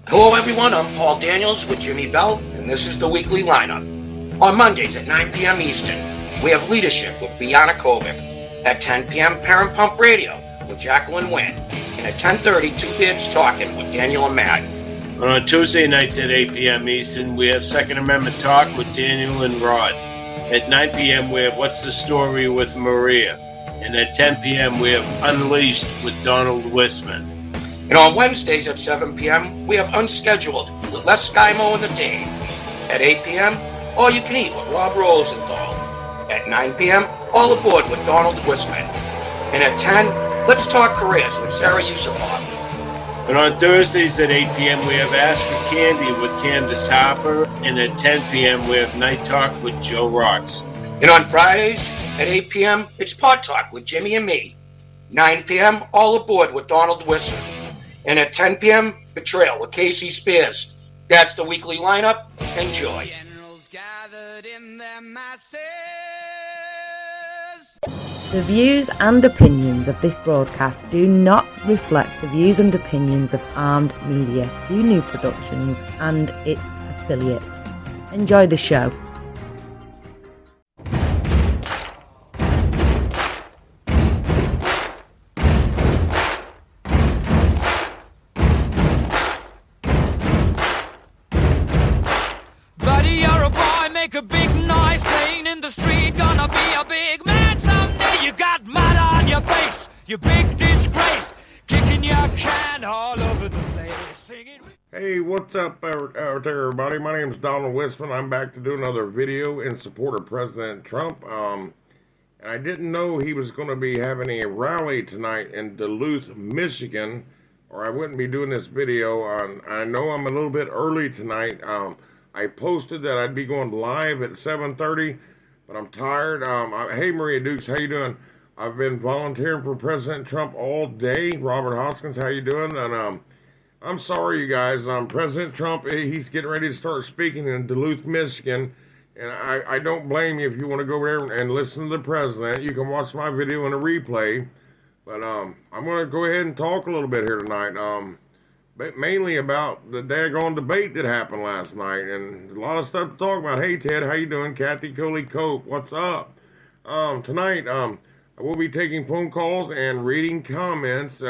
Hello everyone, I'm Paul Daniels with Jimmy Bell, and this is the weekly lineup. On Mondays at 9 p.m. Eastern, we have Leadership with Biana Kovic. At 10 p.m., Parent Pump Radio with Jacqueline Wynn. And at 10:30, Two Beards Talking with Daniel and Matt. On Tuesday nights at 8 p.m. Eastern, we have Second Amendment Talk with Daniel and Rod. At 9 p.m., we have What's the Story with Maria. And at 10 p.m., we have Unleashed with Donald Whisman. And on Wednesdays at 7 p.m., we have Unscheduled with Les Skymo and the Dave. At 8 p.m., All You Can Eat with Rob Rosenthal. At 9 p.m., All Aboard with Donald Whisman. And at 10, Let's Talk Careers with Sarah Yusupov. And on Thursdays at 8 p.m., we have Ask for Candy with Candace Harper. And at 10 p.m., we have Night Talk with Joe Rocks. And on Fridays at 8 p.m., it's Pod Talk with Jimmy and me. 9 p.m., All Aboard with Donald Whisman. And at 10 p.m., Betrayal with Casey Spears. That's the weekly lineup. Enjoy. The views and opinions of this broadcast do not reflect the views and opinions of Armed Media, New Productions, and its affiliates. Enjoy the show. Buddy, you're a boy, make a big noise, playing in the street, gonna be a big man someday. You got mud on your face, you big disgrace, kicking your can all over the place, singing. Hey, what's up out there, everybody? My name is Donald Whisman. I'm back to do another video in support of President Trump. I didn't know he was going to be having a rally tonight in Duluth, Michigan, or I wouldn't be doing this video. I know I'm a little bit early tonight. I posted that I'd be going live at 7:30, but I'm tired. Hey, Maria Dukes, how you doing? I've been volunteering for President Trump all day. Robert Hoskins, how you doing? And I'm sorry, you guys. President Trump, he's getting ready to start speaking in Duluth, Michigan, and I don't blame you if you want to go over there and listen to the president. You can watch my video in a replay, but I'm going to go ahead and talk a little bit here tonight. Mainly about the daggone debate that happened last night, and a lot of stuff to talk about. Hey, Ted, how you doing? Kathy Coley Cope, what's up? Tonight, I will be taking phone calls and reading comments.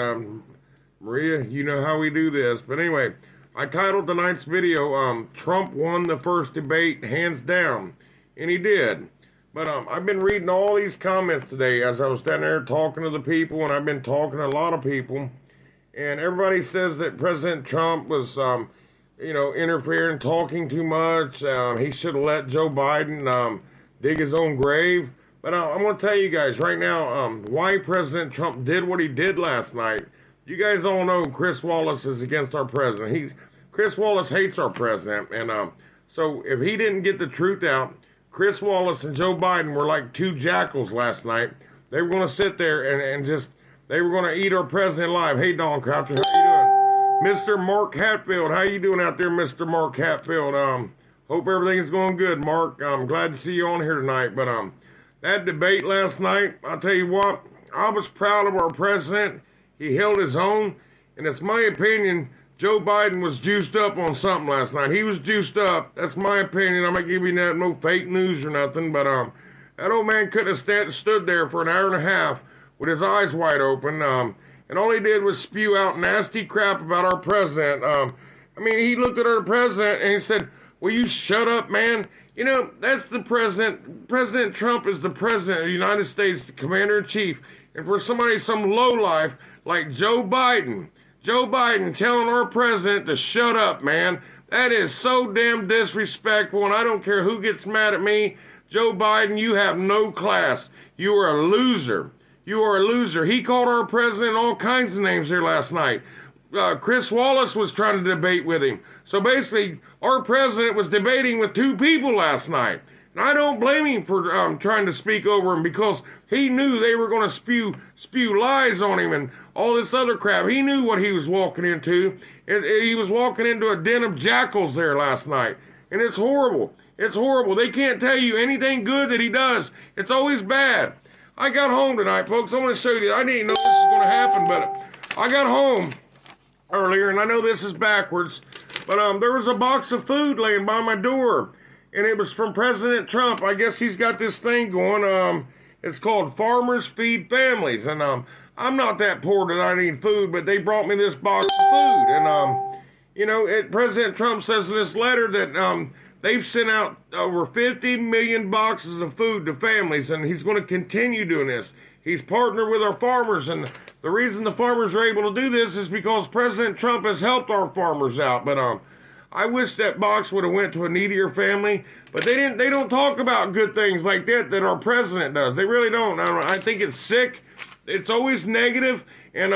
Maria, you know how we do this. But anyway, I titled tonight's video, Trump won the first debate, hands down. And he did. But I've been reading all these comments today as I was standing there talking to the people, and I've been talking to a lot of people. And everybody says that President Trump was, interfering, talking too much. He should have let Joe Biden dig his own grave. But I'm going to tell you guys right now why President Trump did what he did last night. You guys all know Chris Wallace is against our president. Chris Wallace hates our president. And so if he didn't get the truth out, Chris Wallace and Joe Biden were like two jackals last night. They were going to sit there and just... They were going to eat our president alive. Hey, Don Croucher, how you doing? Mr. Mark Hatfield, how you doing out there, Mr. Mark Hatfield? Hope everything's going good, Mark. I'm glad to see you on here tonight. But that debate last night, I'll tell you what, I was proud of our president. He held his own. And it's my opinion, Joe Biden was juiced up on something last night. He was juiced up. That's my opinion. I'm not giving you no fake news or nothing. But that old man couldn't have stood there for an hour and a half with his eyes wide open, and all he did was spew out nasty crap about our president. He looked at our president and he said, will you shut up, man? You know, that's the president. President Trump is the president of the United States, the commander-in-chief. And for somebody, some lowlife like Joe Biden telling our president to shut up, man, that is so damn disrespectful, and I don't care who gets mad at me. Joe Biden, you have no class. You are a loser. You are a loser. He called our president all kinds of names here last night. Chris Wallace was trying to debate with him. So basically, our president was debating with two people last night. And I don't blame him for trying to speak over him, because he knew they were going to spew lies on him and all this other crap. He knew what he was walking into. He was walking into a den of jackals there last night. And it's horrible. It's horrible. They can't tell you anything good that he does. It's always bad. I got home tonight, folks. I'm going to show you. I didn't know this was going to happen, but I got home earlier, and I know this is backwards, But there was a box of food laying by my door, and it was from President Trump. I guess he's got this thing going. It's called Farmers Feed Families, and I'm not that poor that I need food, but they brought me this box of food, and President Trump says in this letter that they've sent out over 50 million boxes of food to families, and he's going to continue doing this. He's partnered with our farmers, and the reason the farmers are able to do this is because President Trump has helped our farmers out. But I wish that box would have went to a needier family, but they didn't. They don't talk about good things like that our president does. They really don't. I think it's sick. It's always negative. And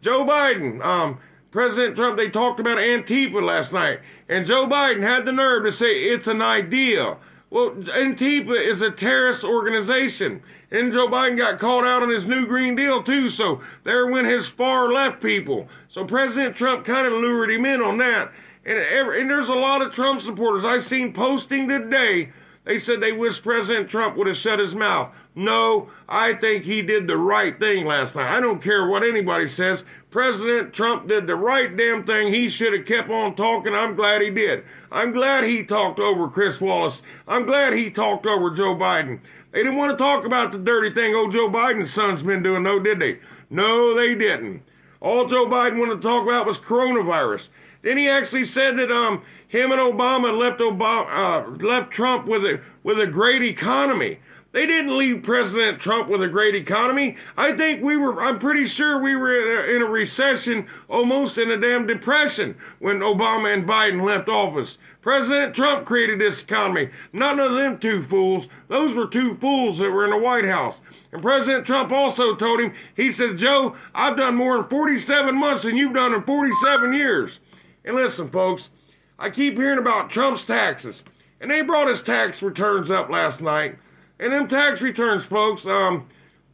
Joe Biden, President Trump, they talked about Antifa last night, and Joe Biden had the nerve to say it's an idea. Well, Antifa is a terrorist organization, and Joe Biden got called out on his new Green Deal too, so there went his far left people. So President Trump kind of lured him in on that. And there's a lot of Trump supporters I seen posting today. They said they wish President Trump would have shut his mouth. No, I think he did the right thing last night. I don't care what anybody says. President Trump did the right damn thing. He should have kept on talking. I'm glad he did. I'm glad he talked over Chris Wallace. I'm glad he talked over Joe Biden. They didn't want to talk about the dirty thing old Joe Biden's son's been doing, though, did they? No, they didn't. All Joe Biden wanted to talk about was coronavirus. Then he actually said that him and Obama left Trump with a great economy. They didn't leave President Trump with a great economy. I'm pretty sure we were in a recession, almost in a damn depression, when Obama and Biden left office. President Trump created this economy. None of them two fools. Those were two fools that were in the White House. And President Trump also told him, he said, Joe, I've done more in 47 months than you've done in 47 years. And listen, folks, I keep hearing about Trump's taxes. And they brought his tax returns up last night. And them tax returns, folks,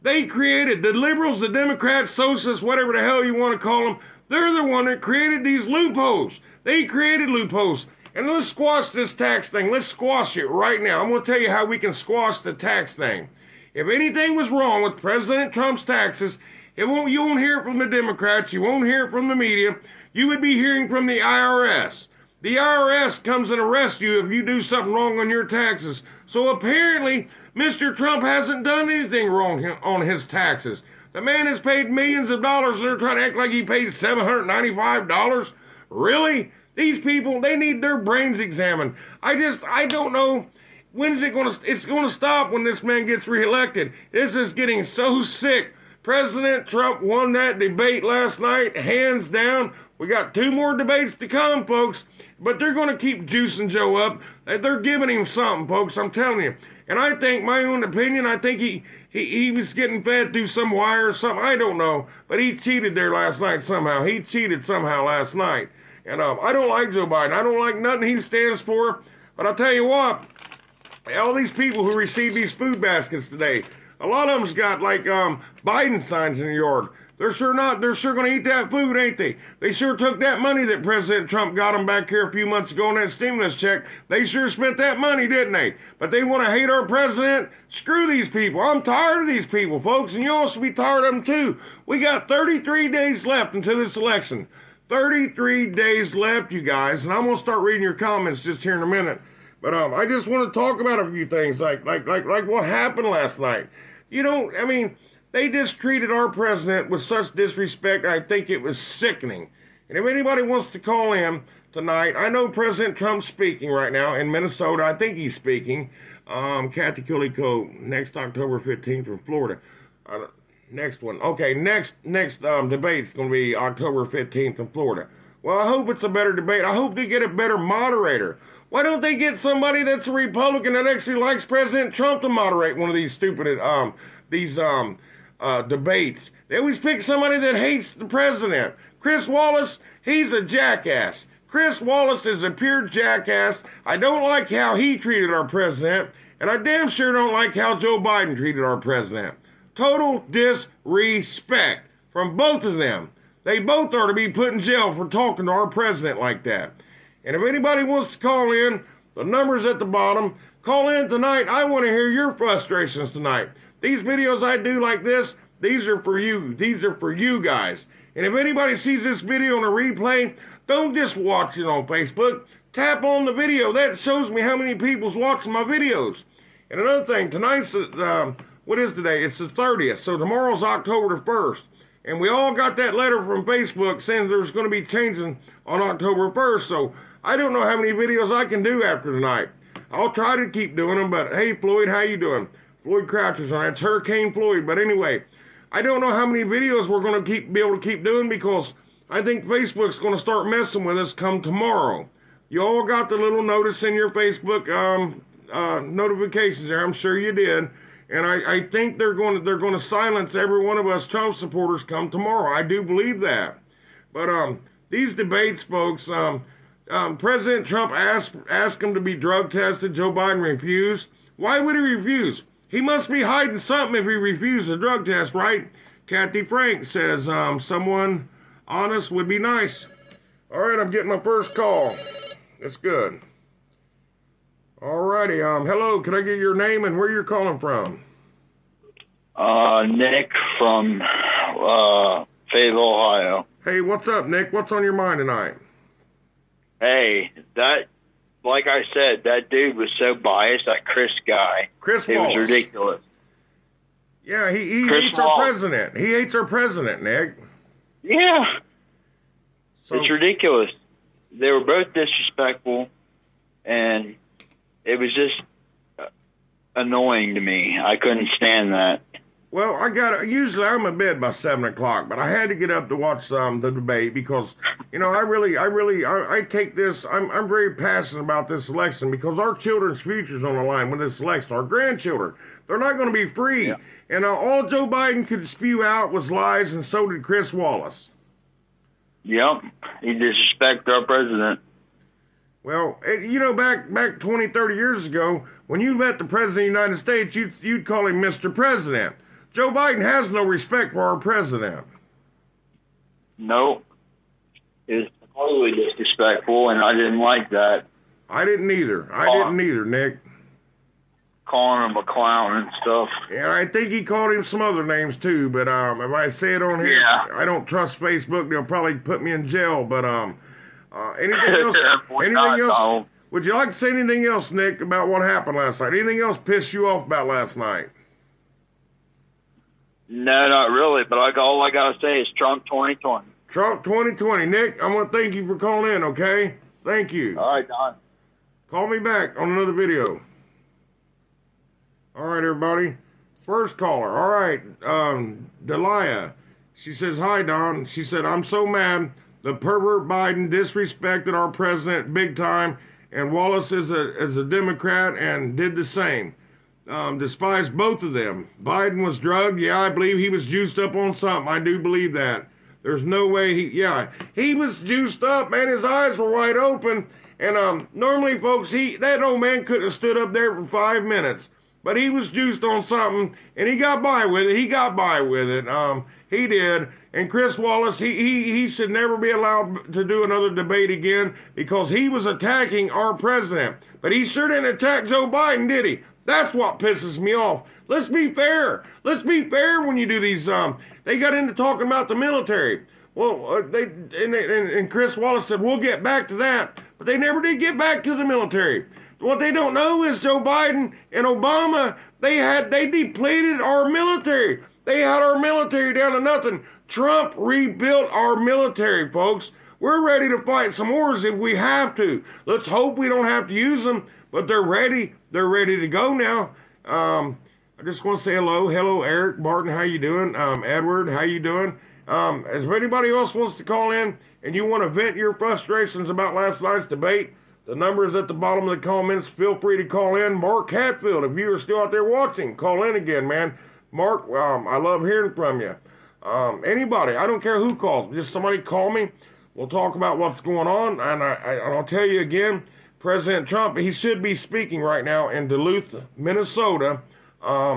they created, the liberals, the Democrats, socialists, whatever the hell you want to call them, they're the one that created these loopholes. They created loopholes. And let's squash this tax thing. Let's squash it right now. I'm going to tell you how we can squash the tax thing. If anything was wrong with President Trump's taxes, you won't hear it from the Democrats. You won't hear it from the media. You would be hearing from the IRS. The IRS comes and arrests you if you do something wrong on your taxes. So apparently, Mr. Trump hasn't done anything wrong on his taxes. The man has paid millions of dollars, and they're trying to act like he paid $795. Really? These people, they need their brains examined. I don't know. When's it going to, it's going to stop when this man gets reelected. This is getting so sick. President Trump won that debate last night, hands down. We got 2 more debates to come, folks. But they're going to keep juicing Joe up. They're giving him something, folks, I'm telling you. And I think, my own opinion, I think he was getting fed through some wire or something. I don't know. But he cheated there last night somehow. He cheated somehow last night. And I don't like Joe Biden. I don't like nothing he stands for. But I'll tell you what, all these people who received these food baskets today, a lot of them's got like Biden signs in the yard. They're sure going to eat that food, ain't they? They sure took that money that President Trump got them back here a few months ago on that stimulus check. They sure spent that money, didn't they? But they want to hate our president? Screw these people. I'm tired of these people, folks, and you all should be tired of them too. We got 33 days left until this election. 33 days left, you guys, and I'm going to start reading your comments just here in a minute. But I just want to talk about a few things, like what happened last night. They just treated our president with such disrespect, I think it was sickening. And if anybody wants to call in tonight, I know President Trump's speaking right now in Minnesota. I think he's speaking. Kathy Kuliko, next October 15th from Florida. Next one. Okay, next debate's going to be October 15th in Florida. Well, I hope it's a better debate. I hope they get a better moderator. Why don't they get somebody that's a Republican that actually likes President Trump to moderate one of these stupid debates? They always pick somebody that hates the president. Chris Wallace, he's a jackass. Chris Wallace is a pure jackass. I don't like how he treated our president, and I damn sure don't like how Joe Biden treated our president. Total disrespect from both of them. They both are to be put in jail for talking to our president like that. And if anybody wants to call in, the number's at the bottom. Call in tonight. I want to hear your frustrations tonight. These videos I do like this, these are for you. These are for you guys. And if anybody sees this video on a replay, Don't just watch it on Facebook. Tap on the video. That shows me how many people's watching my videos. And another thing, tonight's, what is today? It's the 30th, so tomorrow's October the 1st. And we all got that letter from Facebook saying there's going to be changing on October 1st, so I don't know how many videos I can do after tonight. I'll try to keep doing them, but hey, Floyd, how you doing? Floyd Croucher's on. It's Hurricane Floyd, but anyway, I don't know how many videos we're going to be able to keep doing because I think Facebook's going to start messing with us come tomorrow. You all got the little notice in your Facebook notifications there. I'm sure you did. And I think they're going to silence every one of us Trump supporters come tomorrow. I do believe that. But these debates, folks, President Trump asked him to be drug tested. Joe Biden refused. Why would he refuse? He must be hiding something if he refused a drug test, right? Kathy Frank says someone honest would be nice. All right, I'm getting my first call. That's good. Alrighty, hello, can I get your name and where you're calling from? Nick from, Fayetteville, Ohio. Hey, what's up, Nick? What's on your mind tonight? Hey, like I said, that dude was so biased, that Chris guy. Chris It Wallace. was ridiculous. Yeah, he Chris hates our Wallace. president. He hates our president, Nick. Yeah. So, It's ridiculous. They were both disrespectful, and it was just annoying to me. I couldn't stand that. well, usually I'm in bed by 7 o'clock, but I had to get up to watch the debate because, I take this, I'm very passionate about this election because our children's future's on the line with this election, our grandchildren. They're not going to be free. Yeah. And all Joe Biden could spew out was lies, and so did Chris Wallace. Yep. He disrespected our president. Well, back 20, 30 years ago, when you met the President of the United States, you'd call him Mr. President. Joe Biden has no respect for our president. No. It was totally disrespectful, and I didn't like that. I didn't either, Nick. Calling him a clown and stuff. And I think he called him some other names too, but if I say it on here, Yeah. I don't trust Facebook. They'll probably put me in jail. But anything else? We're not, Donald. Would you like to say anything else, Nick, about what happened last night? Anything else pissed you off about last night? No, not really, but all I got to say is Trump 2020. Trump 2020. Nick, I want to thank you for calling in, okay? Thank you. All right, Don. Call me back on another video. All right, everybody. First caller. All right, Delia. She says, hi, Don. She said, I'm so mad. The pervert Biden disrespected our president big time, and Wallace is a Democrat and did the same. Despised both of them. Biden was drugged. Yeah, I believe he was juiced up on something. I do believe that. There's no way he was juiced up, man. His eyes were wide open. And normally, folks, that old man couldn't have stood up there for 5 minutes. But he was juiced on something, and he got by with it. He did. And Chris Wallace, he should never be allowed to do another debate again because he was attacking our president. But he sure didn't attack Joe Biden, did he? That's what pisses me off. Let's be fair. Let's be fair when you do these. They got into talking about the military. Well, and Chris Wallace said, we'll get back to that. But they never did get back to the military. What they don't know is Joe Biden and Obama, they depleted our military. They had our military down to nothing. Trump rebuilt our military, folks. We're ready to fight some wars if we have to. Let's hope we don't have to use them, but they're ready. They're ready to go now. I just want to say hello. Hello, Eric Martin. How you doing? Edward, how you doing? If anybody else wants to call in and you want to vent your frustrations about last night's debate, the number is at the bottom of the comments. Feel free to call in. Mark Hatfield, if you are still out there watching, call in again, man. Mark, I love hearing from you. Anybody, I don't care who calls. Just somebody call me. We'll talk about what's going on. And I'll tell you again, President Trump, he should be speaking right now in Duluth, Minnesota.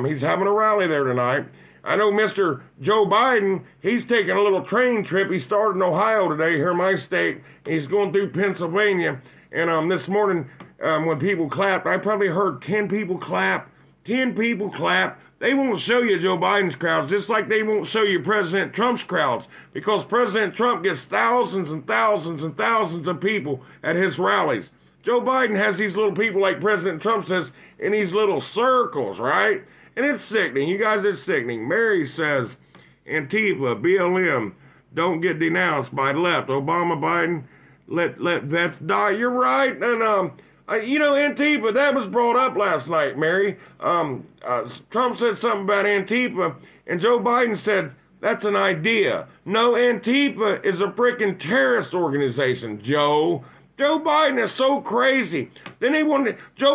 He's having a rally there tonight. I know Mr. Joe Biden, he's taking a little train trip. He started in Ohio today, here in my state. He's going through Pennsylvania. And this morning, when people clapped, I probably heard 10 people clap. 10 people clap. They won't show you Joe Biden's crowds, just like they won't show you President Trump's crowds, because President Trump gets thousands and thousands and thousands of people at his rallies. Joe Biden has these little people, like President Trump says, in these little circles, right? And it's sickening. You guys, it's sickening. Mary says, Antifa, BLM, don't get denounced by left. Obama, Biden, let vets die. You're right. And, Antifa, that was brought up last night, Mary. Trump said something about Antifa, and Joe Biden said, that's an idea. No, Antifa is a freaking terrorist organization, Joe. Joe Biden is so crazy. Joe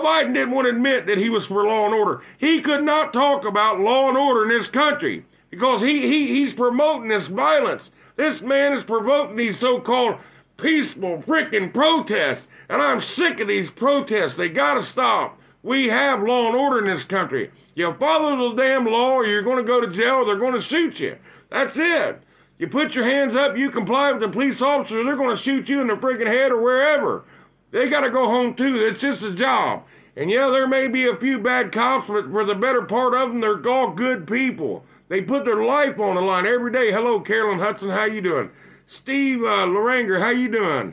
Biden didn't want to admit that he was for law and order. He could not talk about law and order in this country because he's promoting this violence. This man is promoting these so-called peaceful freaking protests. And I'm sick of these protests. They gotta stop. We have law and order in this country. You follow the damn law or you're gonna go to jail or they're gonna shoot you. That's it. You put your hands up, you comply with the police officer, they're gonna shoot you in the freaking head or wherever. They gotta go home too. It's just a job. And yeah, there may be a few bad cops, but for the better part of them, they're all good people. They put their life on the line every day. Hello, Carolyn Hudson, how you doing? Steve Laranger, how you doing?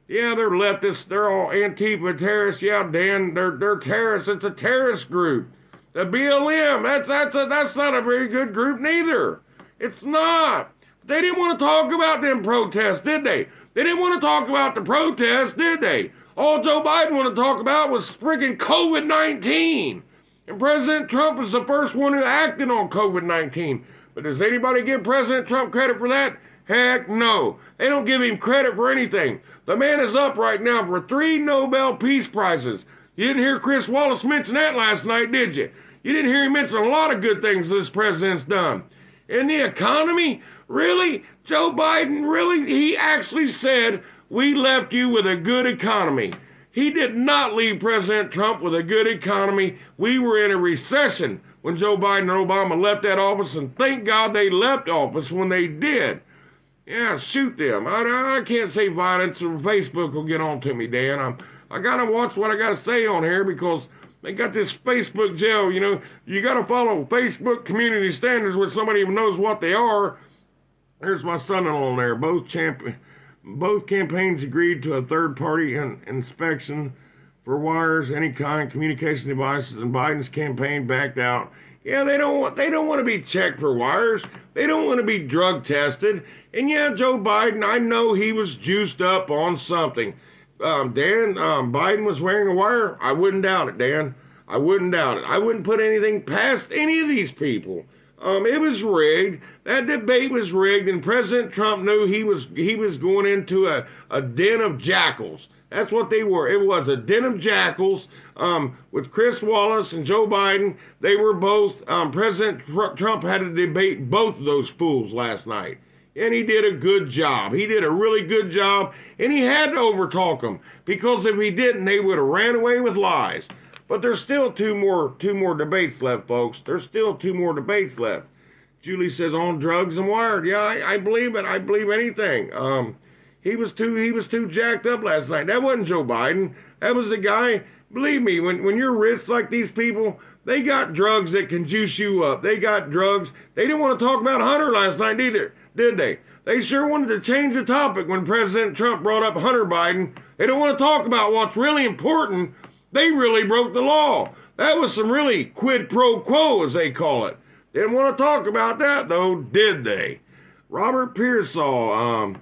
Yeah, they're leftists. They're all Antifa terrorists. Yeah, Dan, they're terrorists. It's a terrorist group. The BLM, that's not a very good group neither. It's not. They didn't want to talk about them protests, did they? They didn't want to talk about the protests, did they? All Joe Biden wanted to talk about was friggin' COVID-19. And President Trump was the first one who acted on COVID-19. But does anybody give President Trump credit for that? Heck no. They don't give him credit for anything. The man is up right now for 3 Nobel Peace Prizes. You didn't hear Chris Wallace mention that last night, did you? You didn't hear him mention a lot of good things this president's done. In the economy, really? Joe Biden, really? He actually said, we left you with a good economy. He did not leave President Trump with a good economy. We were in a recession when Joe Biden and Obama left that office, and thank God they left office when they did. Yeah, shoot them. I can't say violence, or Facebook will get on to me, Dan. I got to watch what I got to say on here because they got this Facebook jail. You know, you got to follow Facebook community standards, which somebody even knows what they are. There's my son-in-law on there. Both campaigns agreed to a third-party inspection for wires, any kind, communication devices, and Biden's campaign backed out. Yeah, they don't want to be checked for wires. They don't want to be drug tested. And yeah, Joe Biden, I know he was juiced up on something. Dan, Biden was wearing a wire. I wouldn't doubt it, Dan. I wouldn't doubt it. I wouldn't put anything past any of these people. It was rigged. That debate was rigged, and President Trump knew he was going into a den of jackals. That's what they were. It was a den of jackals with Chris Wallace and Joe Biden. They were both, President Trump had to debate both of those fools last night. And he did a good job. He did a really good job, and he had to overtalk them, because if he didn't, they would have ran away with lies. But there's still two more debates left, folks. There's still 2 more debates left. Julie says on drugs and wired. Yeah, I believe it. I believe anything. He was too jacked up last night. That wasn't Joe Biden. That was a guy. Believe me, when you're rich like these people, they got drugs that can juice you up. They got drugs. They didn't want to talk about Hunter last night either, did they? They sure wanted to change the topic when President Trump brought up Hunter Biden. They don't want to talk about what's really important. They really broke the law. That was some really quid pro quo, as they call it. Didn't want to talk about that, though, did they? Robert Pearsall,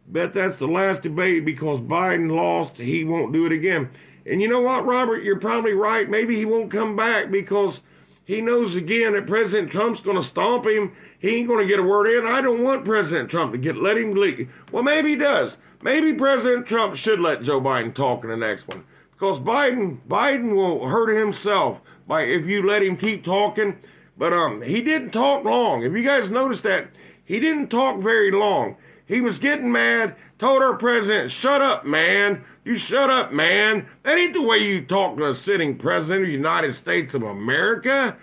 bet that's the last debate because Biden lost. He won't do it again. And you know what, Robert? You're probably right. Maybe he won't come back because he knows again that President Trump's going to stomp him. He ain't going to get a word in. I don't want President Trump to let him leak. Well, maybe he does. Maybe President Trump should let Joe Biden talk in the next one. Because Biden will hurt himself if you let him keep talking. But he didn't talk long. If you guys noticed that, he didn't talk very long. He was getting mad, told our president, shut up, man. You shut up, man. That ain't the way you talk to a sitting president of the United States of America.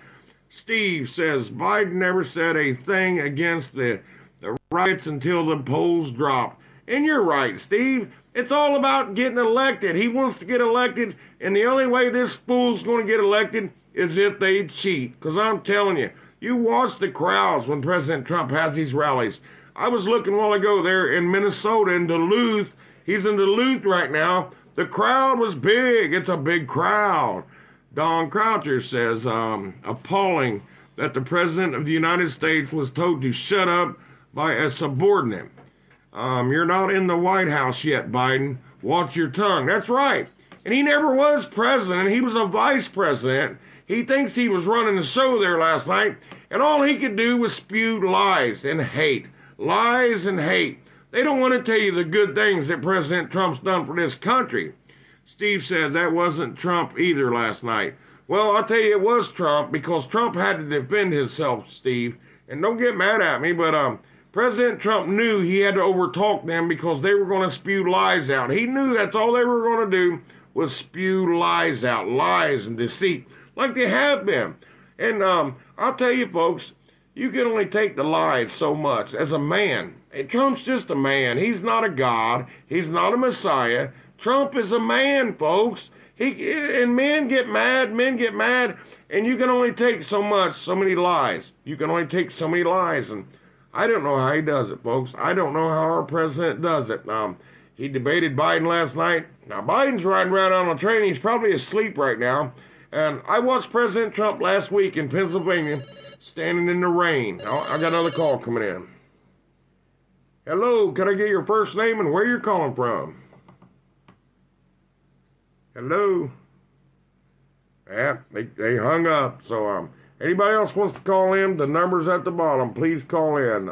Steve says Biden never said a thing against the riots until the polls dropped. And you're right, Steve. It's all about getting elected. He wants to get elected, and the only way this fool's going to get elected is if they cheat. Because I'm telling you, you watch the crowds when President Trump has these rallies. I was looking a while ago there in Minnesota, in Duluth. He's in Duluth right now. The crowd was big. It's a big crowd. Don Croucher says, appalling that the President of the United States was told to shut up by a subordinate. You're not in the White House yet, Biden. Watch your tongue. That's right. And he never was president. He was a vice president. He thinks he was running the show there last night, and all he could do was spew lies and hate. Lies and hate. They don't want to tell you the good things that President Trump's done for this country. Steve said that wasn't Trump either last night. Well, I'll tell you it was Trump, because Trump had to defend himself, Steve. And don't get mad at me, but President Trump knew he had to overtalk them because they were going to spew lies out. He knew that's all they were going to do was spew lies out, lies and deceit, like they have been. And I'll tell you, folks, you can only take the lies so much as a man. And Trump's just a man. He's not a god. He's not a messiah. Trump is a man, folks. And men get mad, and you can only take so much, so many lies. You can only take so many lies, and I don't know how he does it, folks. I don't know how our president does it. He debated Biden last night. Now, Biden's riding around on a train. He's probably asleep right now. And I watched President Trump last week in Pennsylvania standing in the rain. I got another call coming in. Hello, can I get your first name and where you're calling from? Hello? Yeah, they hung up. So, anybody else wants to call in? The number's at the bottom. Please call in.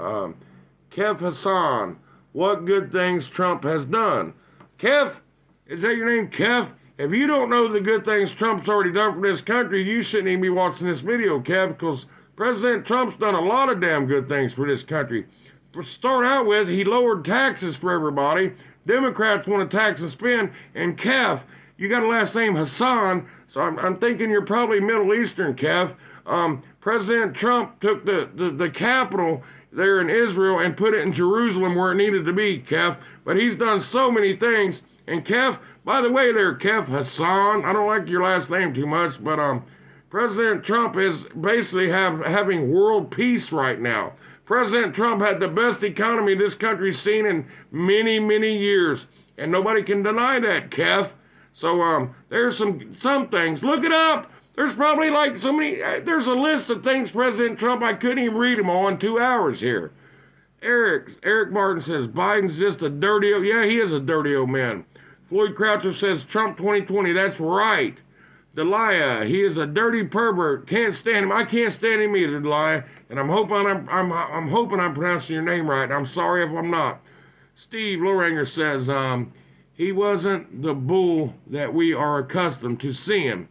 Kev Hassan, what good things Trump has done? Kev, is that your name, Kev? If you don't know the good things Trump's already done for this country, you shouldn't even be watching this video, Kev, because President Trump's done a lot of damn good things for this country. To start out with, he lowered taxes for everybody. Democrats want to tax and spend. And Kev, you got a last name Hassan, so I'm thinking you're probably Middle Eastern, Kev. President Trump took the capital there in Israel and put it in Jerusalem where it needed to be, Kev. But he's done so many things. And Kev, by the way there, Kev Hassan, I don't like your last name too much, but President Trump is basically having world peace right now. President Trump had the best economy this country's seen in many, many years. And nobody can deny that, Kev. So there's some things. Look it up. There's probably like so many, there's a list of things President Trump, I couldn't even read them all in 2 hours here. Eric Martin says, Biden's just a dirty old, yeah, he is a dirty old man. Floyd Croucher says, Trump 2020, that's right. Delia, he is a dirty pervert, can't stand him. I can't stand him either, Delia. And I'm hoping I'm pronouncing your name right. I'm sorry if I'm not. Steve Loranger says, he wasn't the bull that we are accustomed to seeing.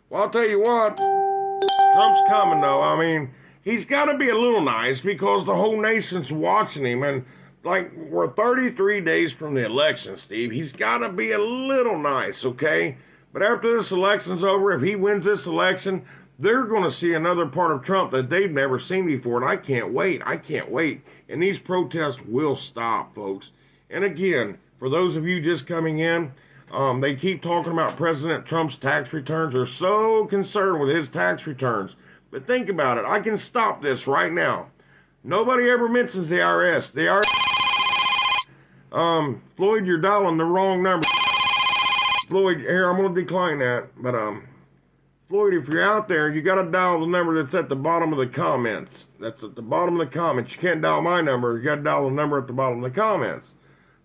Well, I'll tell you what, Trump's coming, though. I mean, he's got to be a little nice because the whole nation's watching him. And, like, we're 33 days from the election, Steve. He's got to be a little nice, okay? But after this election's over, if he wins this election, they're going to see another part of Trump that they've never seen before. And I can't wait. And these protests will stop, folks. And again, for those of you just coming in, they keep talking about President Trump's tax returns. They're so concerned with his tax returns. But think about it. I can stop this right now. Nobody ever mentions the IRS. The IRS. Floyd, you're dialing the wrong number. Floyd, here, I'm going to decline that. But, Floyd, if you're out there, you got to dial the number that's at the bottom of the comments. That's at the bottom of the comments. You can't dial my number. You got to dial the number at the bottom of the comments.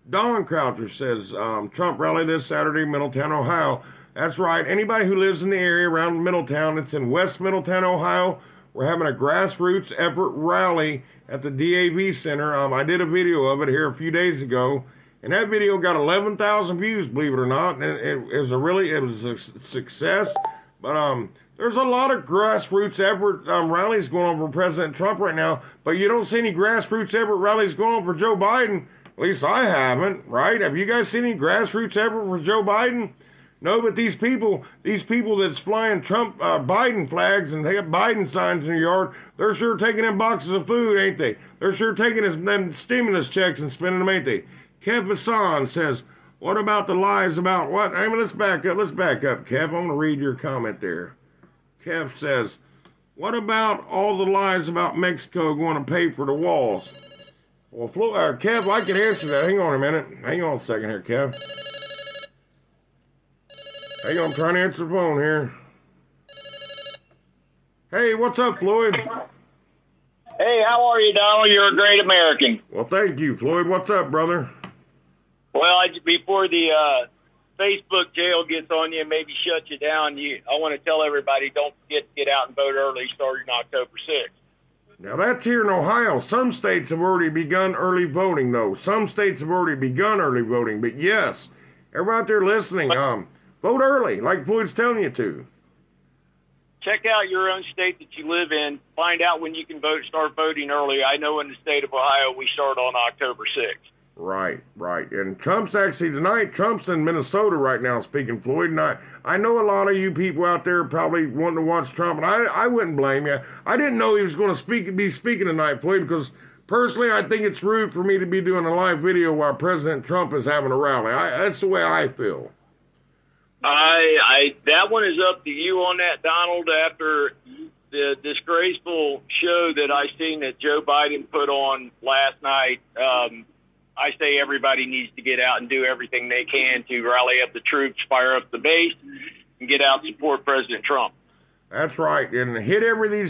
Don Croucher says, Trump rally this Saturday, Middletown, Ohio. That's right. Anybody who lives in the area around Middletown, it's in West Middletown, Ohio. We're having a grassroots effort rally at the DAV Center. I did a video of it here a few days ago, and that video got 11,000 views, believe it or not. And it was a success. But there's a lot of grassroots effort rallies going on for President Trump right now, but you don't see any grassroots effort rallies going on for Joe Biden. At least I haven't, right? Have you guys seen any grassroots effort for Joe Biden? No, but these people that's flying Trump, Biden flags and they have Biden signs in their yard, they're sure taking them boxes of food, ain't they? They're sure taking them stimulus checks and spending them, ain't they? Kev Hassan says, What about the lies about what? I mean, let's back up, Kev. I want to read your comment there. Kev says, what about all the lies about Mexico going to pay for the walls? Well, Kev, I can answer that. Hang on a minute. Hang on a second here, Kev. Hang on, I'm trying to answer the phone here. Hey, what's up, Floyd? Hey, how are you, Donald? You're a great American. Well, thank you, Floyd. What's up, brother? Well, before the Facebook jail gets on you and maybe shut you down, I want to tell everybody, don't forget to get out and vote early starting October 6th. Now, that's here in Ohio. Some states have already begun early voting, though. Some states have already begun early voting. But, yes, everybody out there listening, vote early, like Floyd's telling you to. Check out your own state that you live in. Find out when you can start voting early. I know in the state of Ohio we start on October 6th. Right. And Trump's in Minnesota right now speaking, Floyd. And I know a lot of you people out there probably wanting to watch Trump, and I wouldn't blame you. I didn't know he was going to be speaking tonight, Floyd, because personally I think it's rude for me to be doing a live video while President Trump is having a rally. That's the way I feel. That one is up to you on that, Donald. After the disgraceful show that I seen that Joe Biden put on last night, I say everybody needs to get out and do everything they can to rally up the troops, fire up the base, and get out and support President Trump. That's right, and hit everywhere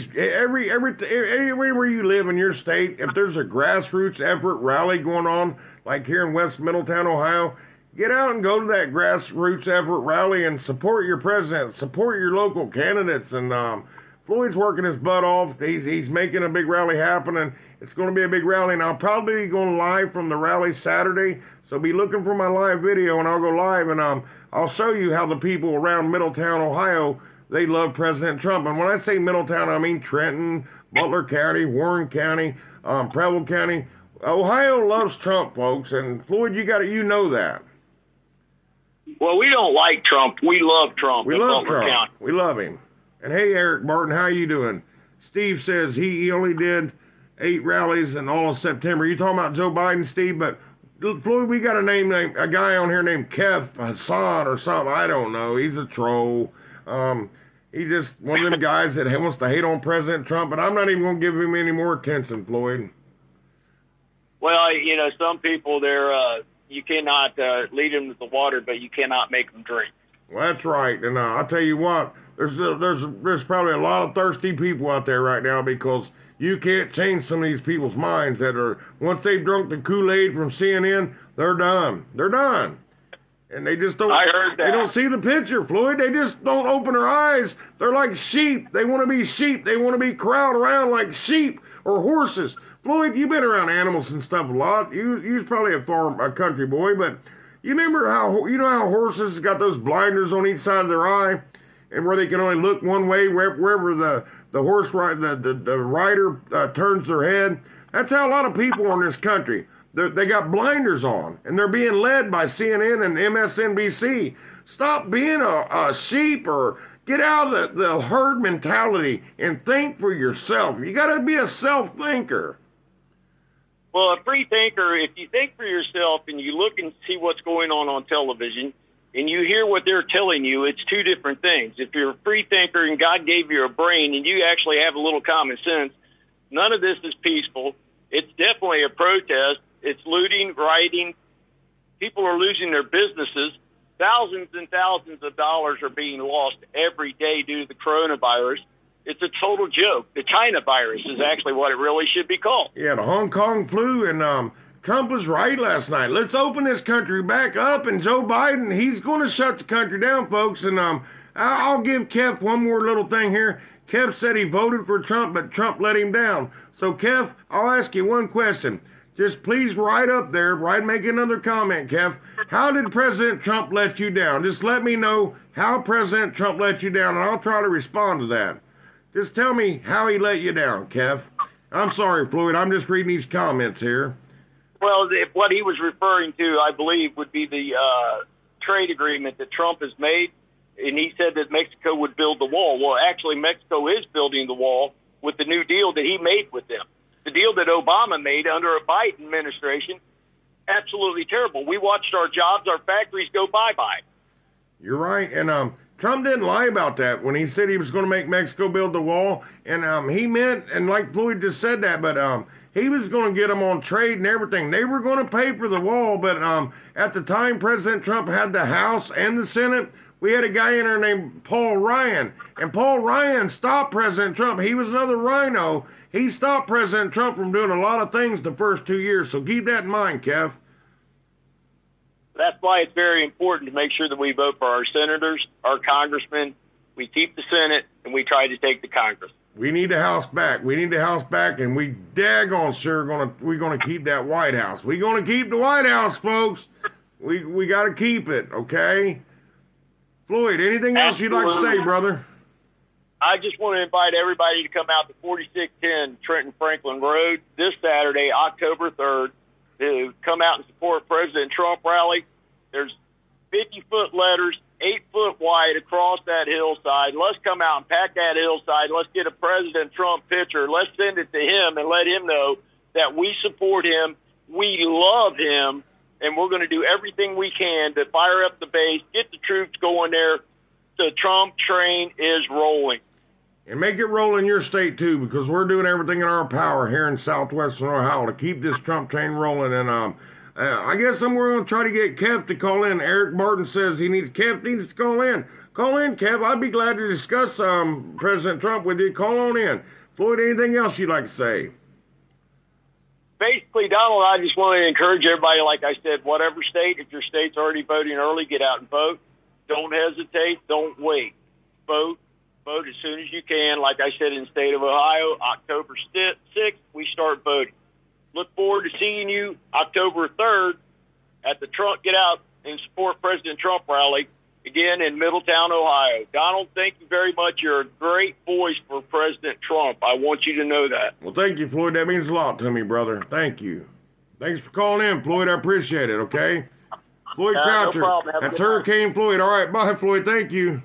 you live in your state. If there's a grassroots effort rally going on, like here in West Middletown, Ohio, get out and go to that grassroots effort rally and support your president, support your local candidates. And Floyd's working his butt off. He's making a big rally happen, and it's going to be a big rally. And I'll probably be going live from the rally Saturday, so be looking for my live video, and I'll go live, and I'll show you how the people around Middletown, Ohio, they love President Trump. And when I say Middletown, I mean Trenton, Butler County, Warren County, Preble County. Ohio loves Trump, folks, and Floyd, you know that. Well, we don't like Trump. We love Trump. We love Trump. We love him. And hey, Eric Martin, how you doing? Steve says he only did 8 rallies in all of September. You talking about Joe Biden, Steve? But Floyd, we got a guy on here named Kev Hassan or something. I don't know. He's a troll. He's just one of them guys that wants to hate on President Trump. But I'm not even going to give him any more attention, Floyd. Well, some people, you cannot lead them to the water, but you cannot make them drink. Well, that's right. And I'll tell you what, there's probably a lot of thirsty people out there right now, because you can't change some of these people's minds that are, once they've drunk the Kool-Aid from CNN, they're done. They're done. And they just don't, I heard that. They don't see the picture, Floyd. They just don't open their eyes. They're like sheep. They want to be sheep. They want to be crowded around like sheep or horses. Floyd, you've been around animals and stuff a lot. You're probably a country boy, but you remember how horses got those blinders on each side of their eye, and where they can only look one way wherever the rider turns their head. That's how a lot of people are in this country. They got blinders on, and they're being led by CNN and MSNBC. Stop being a sheep, or get out of the herd mentality and think for yourself. You got to be a self-thinker. Well, a free thinker, if you think for yourself and you look and see what's going on television and you hear what they're telling you, it's two different things. If you're a free thinker and God gave you a brain and you actually have a little common sense, none of this is peaceful. It's definitely a protest. It's looting, rioting. People are losing their businesses. Thousands and thousands of dollars are being lost every day due to the coronavirus. It's a total joke. The China virus is actually what it really should be called. Yeah, the Hong Kong flu, and Trump was right last night. Let's open this country back up, and Joe Biden, he's going to shut the country down, folks. And I'll give Kev one more little thing here. Kev said he voted for Trump, but Trump let him down. So, Kev, I'll ask you one question. Just please write up there, make another comment, Kev. How did President Trump let you down? Just let me know how President Trump let you down, and I'll try to respond to that. Just tell me how he let you down, Kev. I'm sorry, Floyd. I'm just reading these comments here. Well, what he was referring to, I believe, would be the trade agreement that Trump has made, and he said that Mexico would build the wall. Well, actually, Mexico is building the wall with the new deal that he made with them. The deal that Obama made under a Biden administration, absolutely terrible. We watched our jobs, our factories go bye-bye. You're right. And Trump didn't lie about that when he said he was going to make Mexico build the wall. And he meant, and like Floyd just said that, but he was going to get them on trade and everything. They were going to pay for the wall, but at the time President Trump had the House and the Senate, we had a guy in there named Paul Ryan. And Paul Ryan stopped President Trump. He was another rhino. He stopped President Trump from doing a lot of things the first 2 years. So keep that in mind, Kev. That's why it's very important to make sure that we vote for our senators, our congressmen. We keep the Senate, and we try to take the Congress. We need the House back. We need the House back, and we daggone sure we're gonna keep that White House. We're gonna keep the White House, folks. We got to keep it, okay? Floyd, anything else you'd like to say, brother? I just want to invite everybody to come out to 4610 Trenton Franklin Road this Saturday, October 3rd, to come out and support President Trump rally. There's 50-foot letters, 8 foot wide across that hillside. Let's come out and pack that hillside. Let's get a President Trump picture. Let's send it to him and let him know that we support him, we love him, and we're going to do everything we can to fire up the base, get the troops going there. The Trump train is rolling. And make it roll in your state, too, because we're doing everything in our power here in southwestern Ohio to keep this Trump train rolling. And I guess I'm going to try to get Kev to call in. Eric Martin says Kev needs to call in. Call in, Kev. I'd be glad to discuss President Trump with you. Call on in. Floyd, anything else you'd like to say? Basically, Donald, I just want to encourage everybody, like I said, whatever state, if your state's already voting early, get out and vote. Don't hesitate. Don't wait. Vote. Vote as soon as you can. Like I said, in the state of Ohio, October 6th, we start voting. Look forward to seeing you October 3rd at the Trump Get Out and Support President Trump rally, again in Middletown, Ohio. Donald, thank you very much. You're a great voice for President Trump. I want you to know that. Well, thank you, Floyd. That means a lot to me, brother. Thank you. Thanks for calling in, Floyd. I appreciate it, okay? Floyd Croucher. No problem. That's Hurricane Floyd. All right, bye, Floyd. Thank you.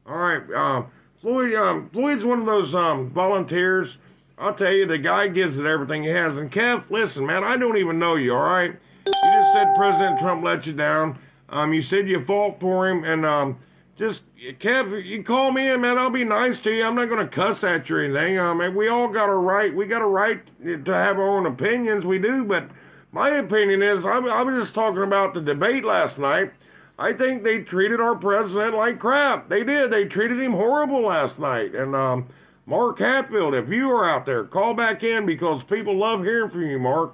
All right, Floyd's one of those volunteers. I'll tell you, the guy gives it everything he has. And Kev, listen, man, I don't even know you, all right? You just said President Trump let you down. You said you fought for him, and just, Kev, you call me in, man, I'll be nice to you. I'm not going to cuss at you or anything. We all got a right. We got a right to have our own opinions. We do, but my opinion is, I was just talking about the debate last night. I think they treated our president like crap. They did. They treated him horrible last night. And Mark Hatfield, if you are out there, call back in because people love hearing from you, Mark.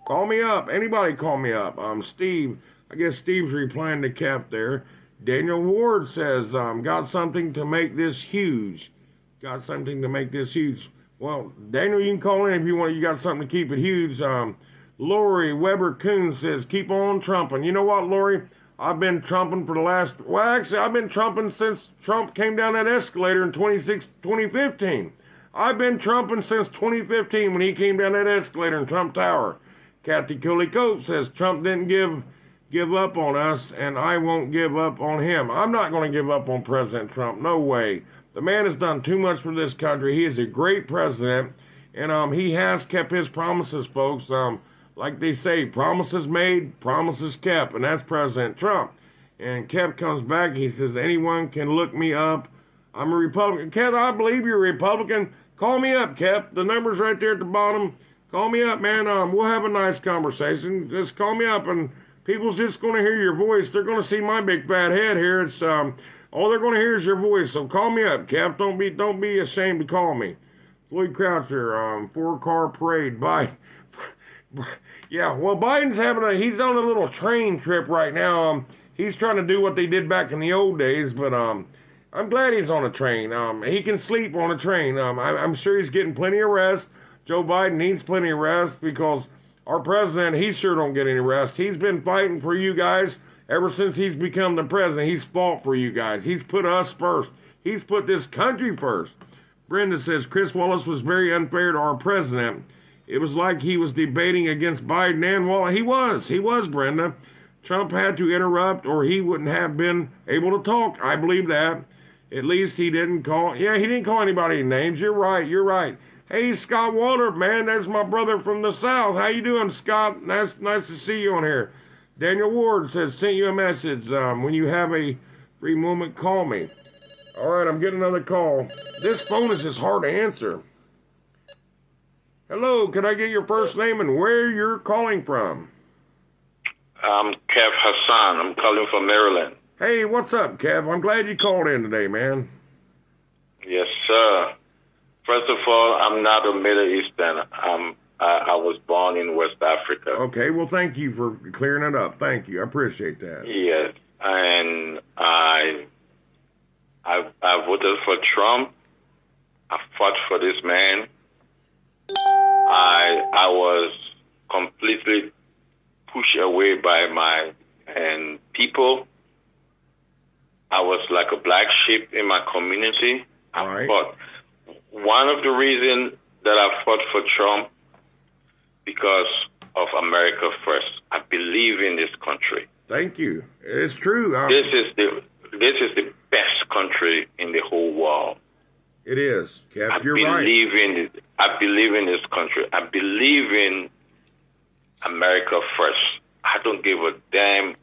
Call me up. Anybody call me up. Steve, I guess Steve's replying to Cap there. Daniel Ward says, got something to make this huge. Got something to make this huge. Well, Daniel, you can call in if you want. You got something to keep it huge. Lori Weber Coon says, keep on trumping. You know what, Lori? I've been trumping for the last, I've been trumping since Trump came down that escalator in 2015. I've been trumping since 2015 when he came down that escalator in Trump Tower. Kathy Cooley Cope says Trump didn't give up on us, and I won't give up on him. I'm not going to give up on President Trump. No way. The man has done too much for this country. He is a great president, and he has kept his promises, folks. Like they say, promises made, promises kept, and that's President Trump. And Kev comes back, he says, anyone can look me up. I'm a Republican. Kev, I believe you're a Republican. Call me up, Kev. The number's right there at the bottom. Call me up, man. We'll have a nice conversation. Just call me up, and people's just going to hear your voice. They're going to see my big fat head here. It's all they're going to hear is your voice. So call me up, Kev. Don't be ashamed to call me. Floyd Croucher, 4-car parade. Bye. Yeah, well, Biden's he's on a little train trip right now. He's trying to do what they did back in the old days, but I'm glad he's on a train. He can sleep on a train. I'm sure he's getting plenty of rest. Joe Biden needs plenty of rest because our president, he sure don't get any rest. He's been fighting for you guys ever since he's become the president. He's fought for you guys. He's put us first. He's put this country first. Brenda says Chris Wallace was very unfair to our president. It was like he was debating against Biden and Wallace. He was, Brenda. Trump had to interrupt or he wouldn't have been able to talk. I believe that. At least he didn't call. Yeah, he didn't call anybody names. You're right. Hey, Scott Walter, man, that's my brother from the South. How you doing, Scott? Nice to see you on here. Daniel Ward says, sent you a message. When you have a free moment, call me. All right, I'm getting another call. This phone is just hard to answer. Hello, can I get your first name and where you're calling from? I'm Kev Hassan. I'm calling from Maryland. Hey, what's up, Kev? I'm glad you called in today, man. Yes, sir. First of all, I'm not a Middle Eastern. I was born in West Africa. Okay, well, thank you for clearing it up. Thank you. I appreciate that. Yes, and I voted for Trump. I fought for this man. I was completely pushed away by my people. I was like a black sheep in my community. I fought. One of the reasons that I fought for Trump, because of America first. I believe in this country. Thank you. It's true. This is the best country in the whole world. It is, Kev. You're right. I believe in this country. I believe in America first. I don't give a damn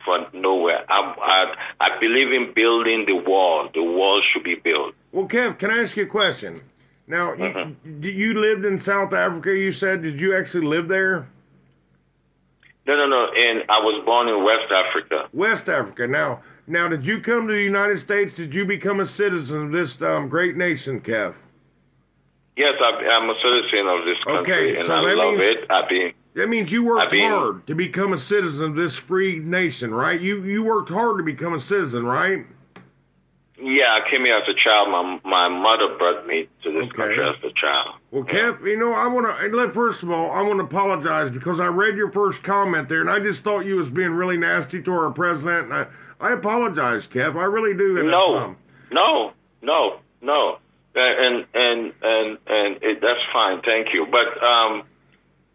for nowhere. I believe in building the wall. The wall should be built. Well, Kev, can I ask you a question? Now, you lived in South Africa, you said. Did you actually live there? No. And I was born in West Africa. West Africa. Now, did you come to the United States? Did you become a citizen of this great nation, Kev? Yes, I'm a citizen of this country, and I love it. That means you worked hard to become a citizen of this free nation, right? You worked hard to become a citizen, right? Yeah, I came here as a child. My mother brought me to this country as a child. Well, Kev, first of all, I want to apologize because I read your first comment there, and I just thought you was being really nasty to our president. And I apologize, Kev. I really do. No. And that's fine. Thank you. But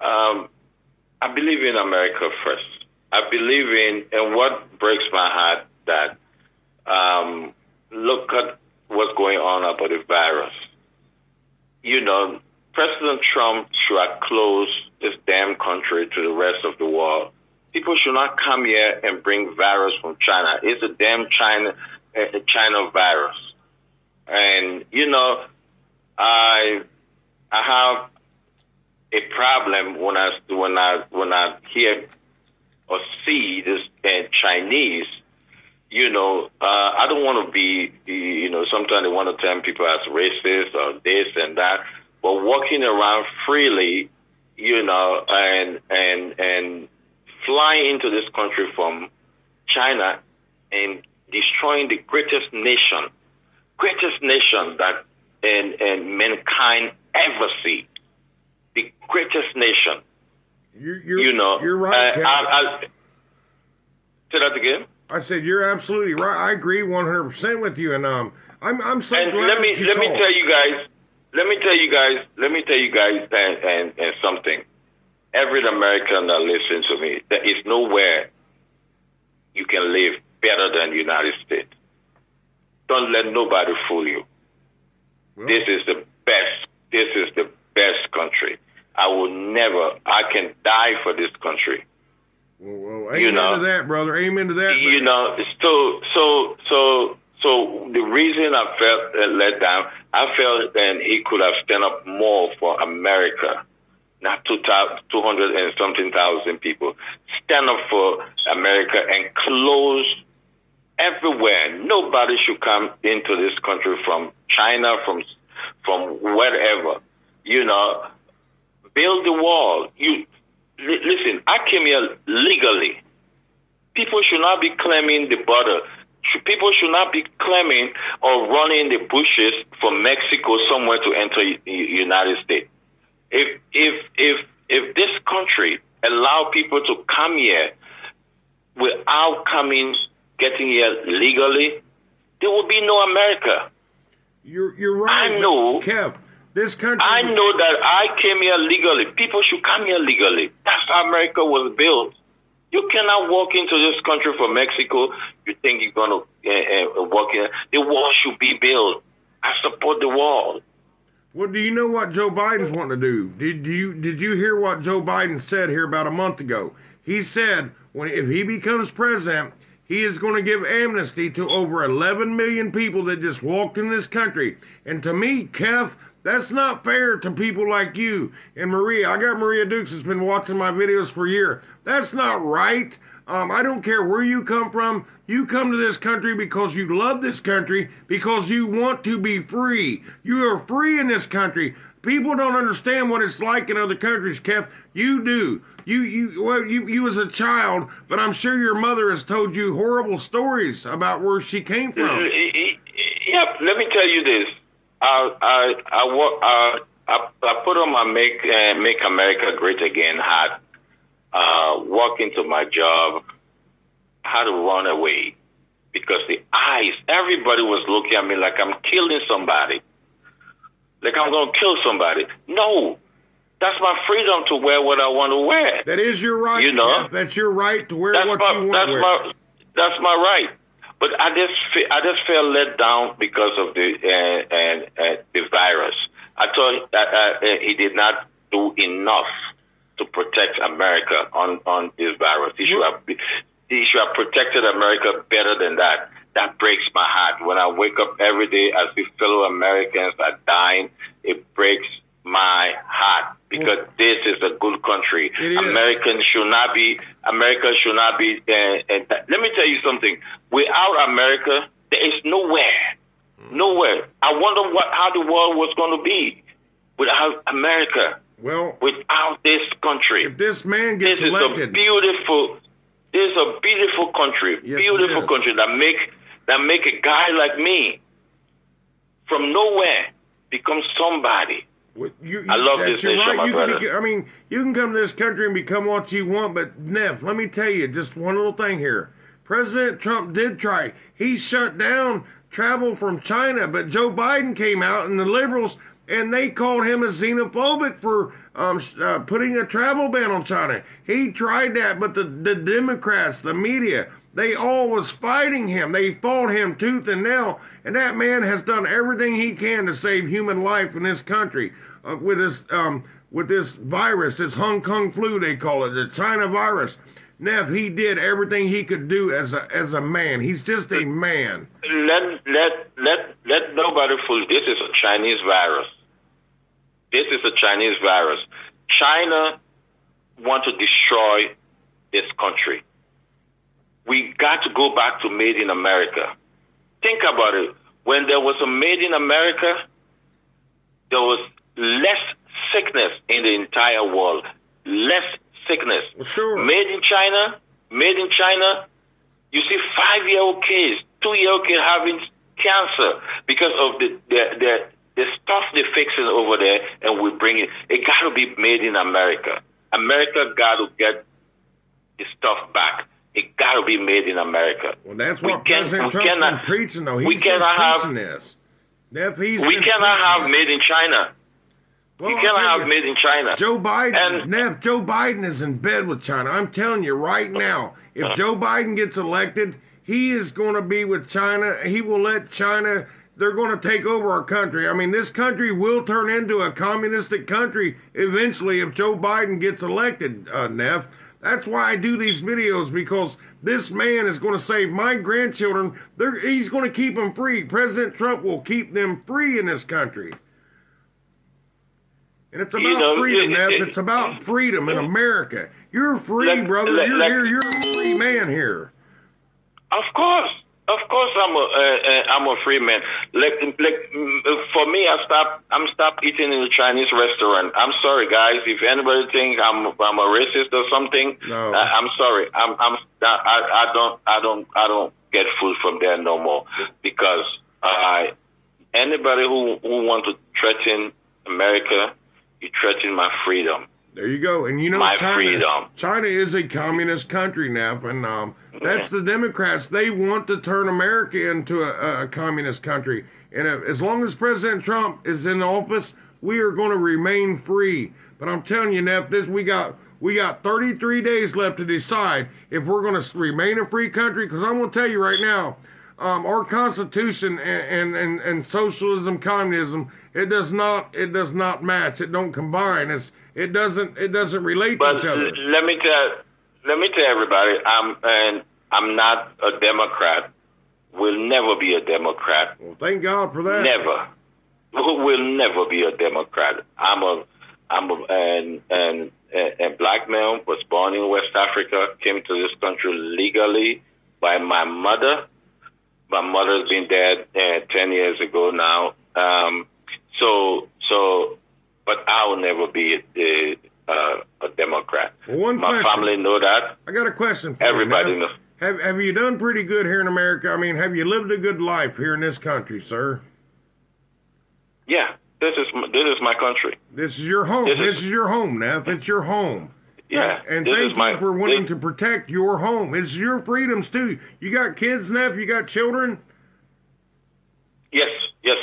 I believe in America first. I believe in, and what breaks my heart that look at what's going on about the virus. You know, President Trump should have closed this damn country to the rest of the world. People should not come here and bring virus from China. It's a damn China virus. And, you know, I have a problem when I hear or see this Chinese. You know, I don't want to be, you know, sometimes they want to term people as racist or this and that, but walking around freely, you know, and flying into this country from China and destroying the greatest nation that and mankind ever see, the greatest nation. You're right. Say that again. I said you're absolutely right. I agree 100% with you, and I'm so glad. Let me tell you guys, and something. Every American that listens to me, there is nowhere you can live better than the United States. Don't let nobody fool you. Well, this is the best. This is the best country. I can die for this country. Well, amen to that, brother. Amen to that. You know, so the reason I felt let down, I felt that he could have stand up more for America, not 200 and something thousand people. Stand up for America and close everywhere. Nobody should come into this country from China, from wherever. You know, build the wall. Listen, I came here legally. People should not be claiming the border. People should not be claiming or running the bushes from Mexico somewhere to enter the United States. If this country allow people to come here without getting here legally, there will be no America. You're right. I know. Kev, this country. I know that I came here legally. People should come here legally. That's how America was built. You cannot walk into this country from Mexico. You think you're going to walk in. The wall should be built. I support the wall. Well, do you know what Joe Biden's wanting to do? Did you hear what Joe Biden said here about a month ago? He said if he becomes president, he is going to give amnesty to over 11 million people that just walked in this country. And to me, Kev, that's not fair to people like you and Maria. I got Maria Dukes that's been watching my videos for a year. That's not right. I don't care where you come from. You come to this country because you love this country, because you want to be free. You are free in this country. People don't understand what it's like in other countries, Kev. You do. You as a child, but I'm sure your mother has told you horrible stories about where she came from. Yep. Let me tell you this. I put on my Make America Great Again hat. Walk into my job. Had to run away because the eyes. Everybody was looking at me like I'm killing somebody. Like I'm going to kill somebody. No. That's my freedom to wear what I want to wear. That is your right, you know? Jeff. That's your right to wear what you want to wear. That's my right. But I just felt let down because of the virus. I thought that he did not do enough to protect America on this virus. He should have protected America better than that. That breaks my heart. When I wake up every day, I see fellow Americans are dying. It breaks my heart because this is a good country. America should not be. Let me tell you something. Without America, there is nowhere. I wonder how the world was going to be without America. Well, without this country, if this man gets elected, this is a beautiful country, beautiful country that make a guy like me from nowhere become somebody. I love this nation, right. my brother. You can come to this country and become what you want, but Neff, let me tell you just one little thing here. President Trump did try. He shut down travel from China, but Joe Biden came out and the liberals, and they called him a xenophobic for putting a travel ban on China. He tried that, but the Democrats, the media, they all was fighting him. They fought him tooth and nail, and that man has done everything he can to save human life in this country with this virus, this Hong Kong flu they call it, the China virus. Neff, he did everything he could do as a man. He's just a man. Let nobody fool. This is a Chinese virus. This is a Chinese virus. China want to destroy this country. We got to go back to Made in America. Think about it. When there was a Made in America, there was less sickness in the entire world. Less sickness. Well, sure. Made in China, you see 5-year-old kids, 2-year-old kids having cancer because of the stuff they're fixing over there, and we bring it. It got to be made in America. America got to get the stuff back. It got to be made in America. Well, that's what President Trump's been preaching, though. He's been preaching this. We cannot have made in China. Well, you cannot have made in China. Joe Biden is in bed with China. I'm telling you right now, if Joe Biden gets elected, he is going to be with China. He will let China, they're going to take over our country. I mean, this country will turn into a communistic country eventually if Joe Biden gets elected, Neff. That's why I do these videos, because this man is going to save my grandchildren. He's going to keep them free. President Trump will keep them free in this country. And it's about freedom, Neff. It's about freedom in America. You're free, brother. You're a free man here. Of course, I'm a free man. Like for me, I'm stopped eating in a Chinese restaurant. I'm sorry, guys. If anybody think I'm a racist or something, no. I'm sorry. I don't get food from there no more, because anybody who want to threaten America, you threaten my freedom. There you go. And you know, China is a communist country now, and that's the Democrats. They want to turn America into a communist country. And as long as President Trump is in office, we are going to remain free. But I'm telling you, Neff, we got 33 days left to decide if we're going to remain a free country. Because I'm going to tell you right now, our Constitution and socialism, communism, it does not match. It don't combine. It doesn't relate to each other. Let me tell everybody, I'm not a Democrat. Will never be a Democrat. Well, thank God for that. Never. Will never be a Democrat. I'm a black man, was born in West Africa, came to this country legally by my mother. My mother's been dead 10 years ago now. But I'll never be a Democrat. Well, my family know that. I got a question for Everybody you. knows. Have you done pretty good here in America? I mean, have you lived a good life here in this country, sir? Yeah, this is my country. This is your home. This is your home, Neff. It's your home. Yeah. And thank you for wanting to protect your home. It's your freedoms, too. You got kids, Neff? You got children? Yes,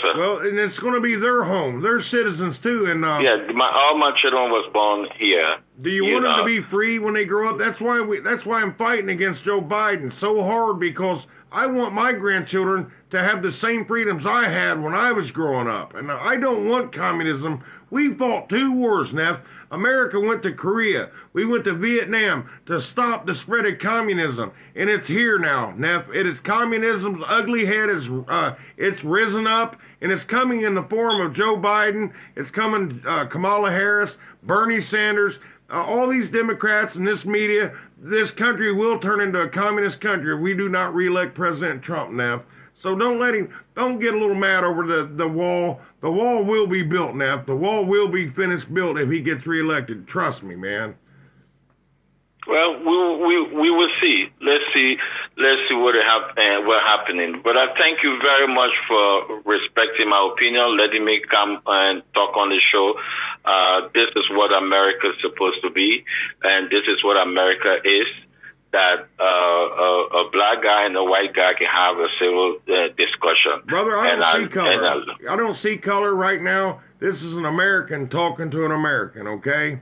sir. Well, and it's going to be their home. They're citizens, too. And yeah, all my children was born here. Do you want them to be free when they grow up? That's why I'm fighting against Joe Biden so hard, because I want my grandchildren to have the same freedoms I had when I was growing up. And I don't want communism. We fought 2 wars, Neff. America went to Korea. We went to Vietnam to stop the spread of communism. And it's here now, Neff. It is communism's ugly head. It's risen up, and it's coming in the form of Joe Biden. It's coming Kamala Harris, Bernie Sanders, all these Democrats and this media. This country will turn into a communist country if we do not reelect President Trump, Neff. So don't get a little mad over the wall. The wall will be built, Neff. The wall will be finished built if he gets reelected. Trust me, man. Well, we will see. Let's see what's happening. But I thank you very much for respecting my opinion, letting me come and talk on the show. This is what America is supposed to be, and this is what America is. That a black guy and a white guy can have a civil discussion. Brother, I don't see color. I don't see color right now. This is an American talking to an American, okay?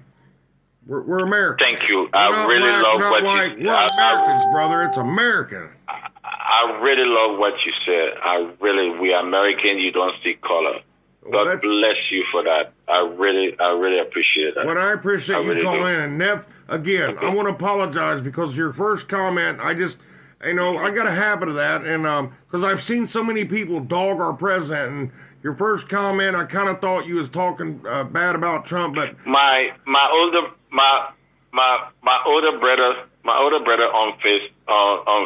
We're Americans. Thank you. I really love what you said. We're Americans, brother. It's American. I really love what you said. We are American. You don't see color. Well, God bless you for that. I really appreciate that. Well, I appreciate you calling in. And Neff, again, I want to apologize because your first comment, I got a habit of that, and because I've seen so many people dog our president, and your first comment, I kind of thought you was talking bad about Trump, but my older brother on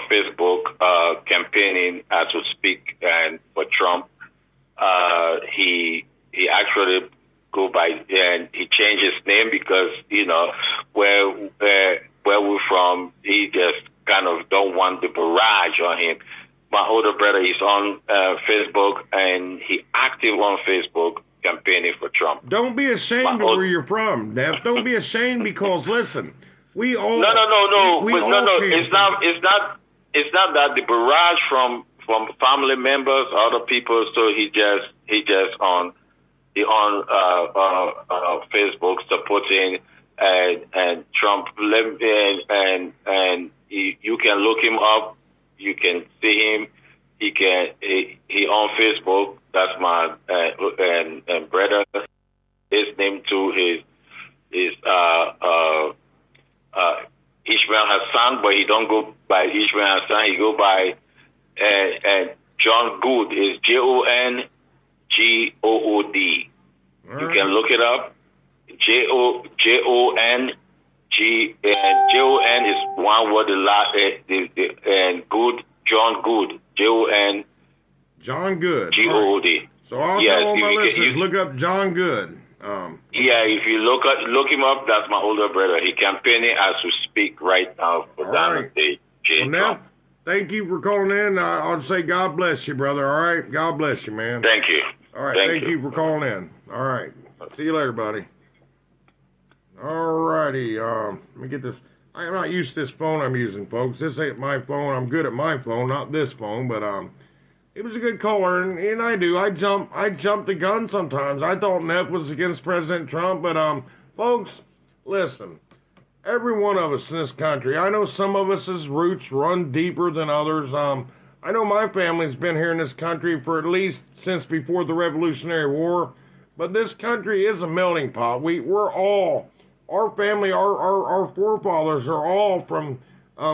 Facebook campaigning as we speak and for Trump. He actually go by, and he changed his name because where we're from, he just kind of don't want the barrage on him. My older brother is on Facebook, and he active on Facebook campaigning for Trump. Don't be ashamed of where you're from, Neff. Don't be ashamed because listen, we all no. It's not that the barrage from family members, other people. So he just on Facebook supporting and Trump, and you can look him up. You can see him. He on Facebook. That's my and brother. His name too. His Ishmael Hassan, but he don't go by Ishmael Hassan. He go by John Good. Is JONGOOD. You can look it up. JONG. JON is one word. And Good. John Good. JON. John Good. GOOD. Right. So I'll tell all my listeners, look up John Good. If you look him up, that's my older brother. He campaigning as we speak right now for Donald J. Trump. Neff, thank you for calling in. I'll say God bless you, brother. All right? God bless you, man. Thank you. All right. Thank you for calling in. All right. See you later, buddy. All righty. Let me get this. I'm not used to this phone I'm using, folks. This ain't my phone. I'm good at my phone, not this phone. But it was a good caller, and I do. I jump the gun sometimes. I thought Neff was against President Trump, but folks, listen. Every one of us in this country, I know some of us' roots run deeper than others. I know my family's been here in this country for at least since before the Revolutionary War, but this country is a melting pot. We're all, our family, our forefathers are all from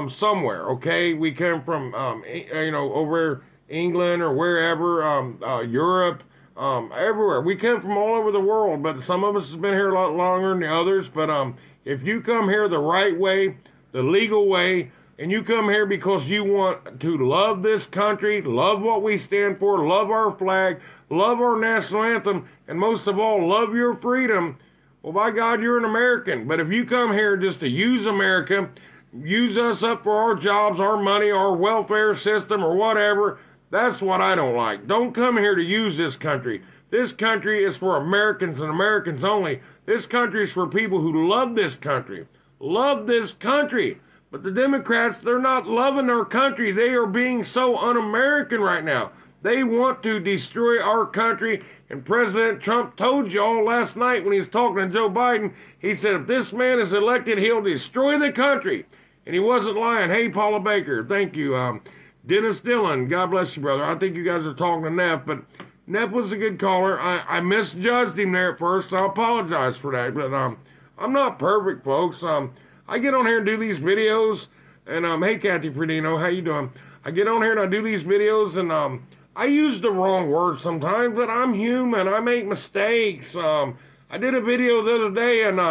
somewhere, okay? We come from, over England or wherever, Europe, everywhere. We come from all over the world, but some of us have been here a lot longer than the others. But if you come here the right way, the legal way, and you come here because you want to love this country, love what we stand for, love our flag, love our national anthem, and most of all, love your freedom, well, by God, you're an American. But if you come here just to use America, use us up for our jobs, our money, our welfare system, or whatever, that's what I don't like. Don't come here to use this country. This country is for Americans and Americans only. This country is for people who love this country. Love this country. But the Democrats, they're not loving our country. They are being so un-American right now. They want to destroy our country. And President Trump told you all last night when he was talking to Joe Biden, he said if this man is elected, he'll destroy the country. And he wasn't lying. Hey, Paula Baker, thank you. Dennis Dillon, God bless you, brother. I think you guys are talking to Neff, but Neff was a good caller. I misjudged him there at first. I apologize for that. But I'm not perfect, folks. I get on here and do these videos, and hey, Kathy Fredino, how you doing? I get on here and I do these videos, and I use the wrong words sometimes, but I'm human. I make mistakes. I did a video the other day, and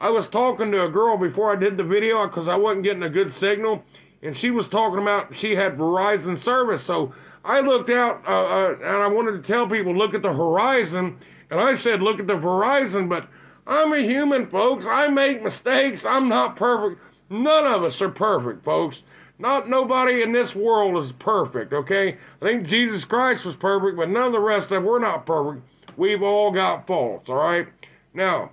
I was talking to a girl before I did the video because I wasn't getting a good signal, and she was talking about she had Verizon service. So I looked out, and I wanted to tell people, look at the horizon, and I said, look at the Verizon, but I'm a human, folks. I make mistakes. I'm not perfect. None of us are perfect, folks. Nobody in this world is perfect, okay? I think Jesus Christ was perfect, but none of the rest of us, we're not perfect. We've all got faults, all right? Now,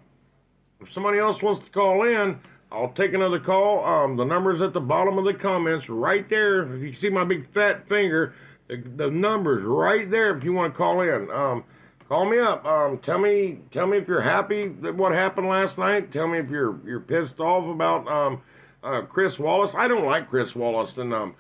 if somebody else wants to call in, I'll take another call. The number's at the bottom of the comments right there. If you see my big fat finger, the number's right there if you want to call in. Call me up. Tell me if you're happy that what happened last night. Tell me if you're pissed off about Chris Wallace. I don't like Chris Wallace, and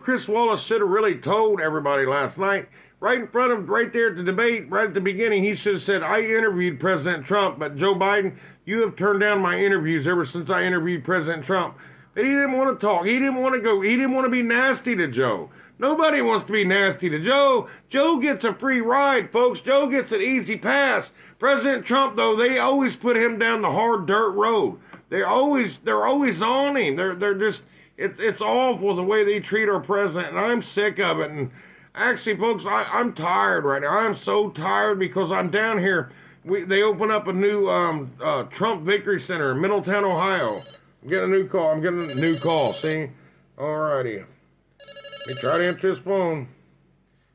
Chris Wallace should have really told everybody last night, right in front of, right there at the debate, right at the beginning. He should have said, "I interviewed President Trump, but Joe Biden, you have turned down my interviews ever since I interviewed President Trump." But he didn't want to talk. He didn't want to go. He didn't want to be nasty to Joe. Nobody wants to be nasty to Joe. Joe gets a free ride, folks. Joe gets an easy pass. President Trump, though, they always put him down the hard dirt road. They're always on him. They're just, it's awful the way they treat our president, and I'm sick of it. And actually, folks, I'm tired right now. I'm so tired because I'm down here. They open up a new Trump Victory Center in Middletown, Ohio. I'm getting a new call. See? Alrighty. Let me try to answer this phone.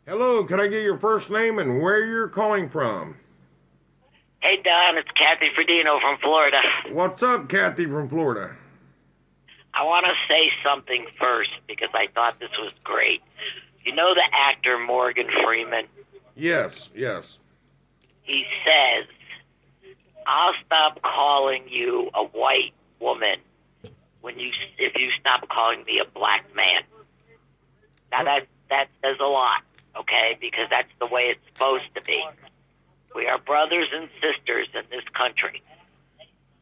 Hello, can I get your first name and where you're calling from? Hey, Don, it's Kathy Fredino from Florida. What's up, Kathy from Florida? I want to say something first because I thought this was great. You know the actor Morgan Freeman? Yes. He says, I'll stop calling you a white woman if you stop calling me a black man. Now that says a lot, okay? Because that's the way it's supposed to be. We are brothers and sisters in this country.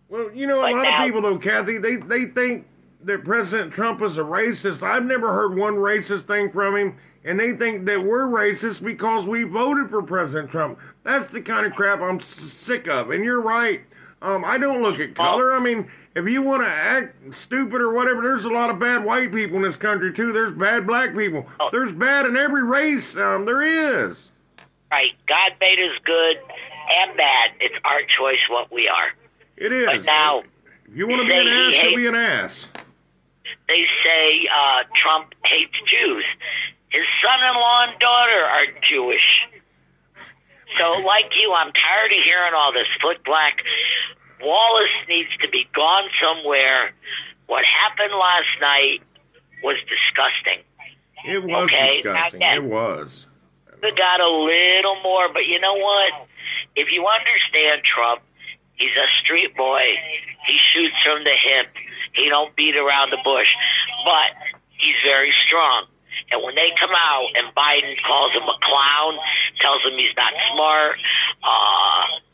Well, a lot of people, though, Kathy, they think that President Trump is a racist. I've never heard one racist thing from him, and they think that we're racist because we voted for President Trump. That's the kind of crap I'm sick of. And you're right. I don't look at color. I mean, if you want to act stupid or whatever, there's a lot of bad white people in this country, too. There's bad black people. There's bad in every race there is. Right. God made us good and bad. It's our choice what we are. It is. But now, if you want to be an ass, you'll be an ass. They say Trump hates Jews. His son-in-law and daughter are Jewish. So, like you, I'm tired of hearing all this foot black. Wallace needs to be gone somewhere. What happened last night was disgusting. It was disgusting. It was. We got a little more, but you know what? If you understand Trump, he's a street boy. He shoots from the hip. He don't beat around the bush. But he's very strong. And when they come out and Biden calls him a clown, tells him he's not smart,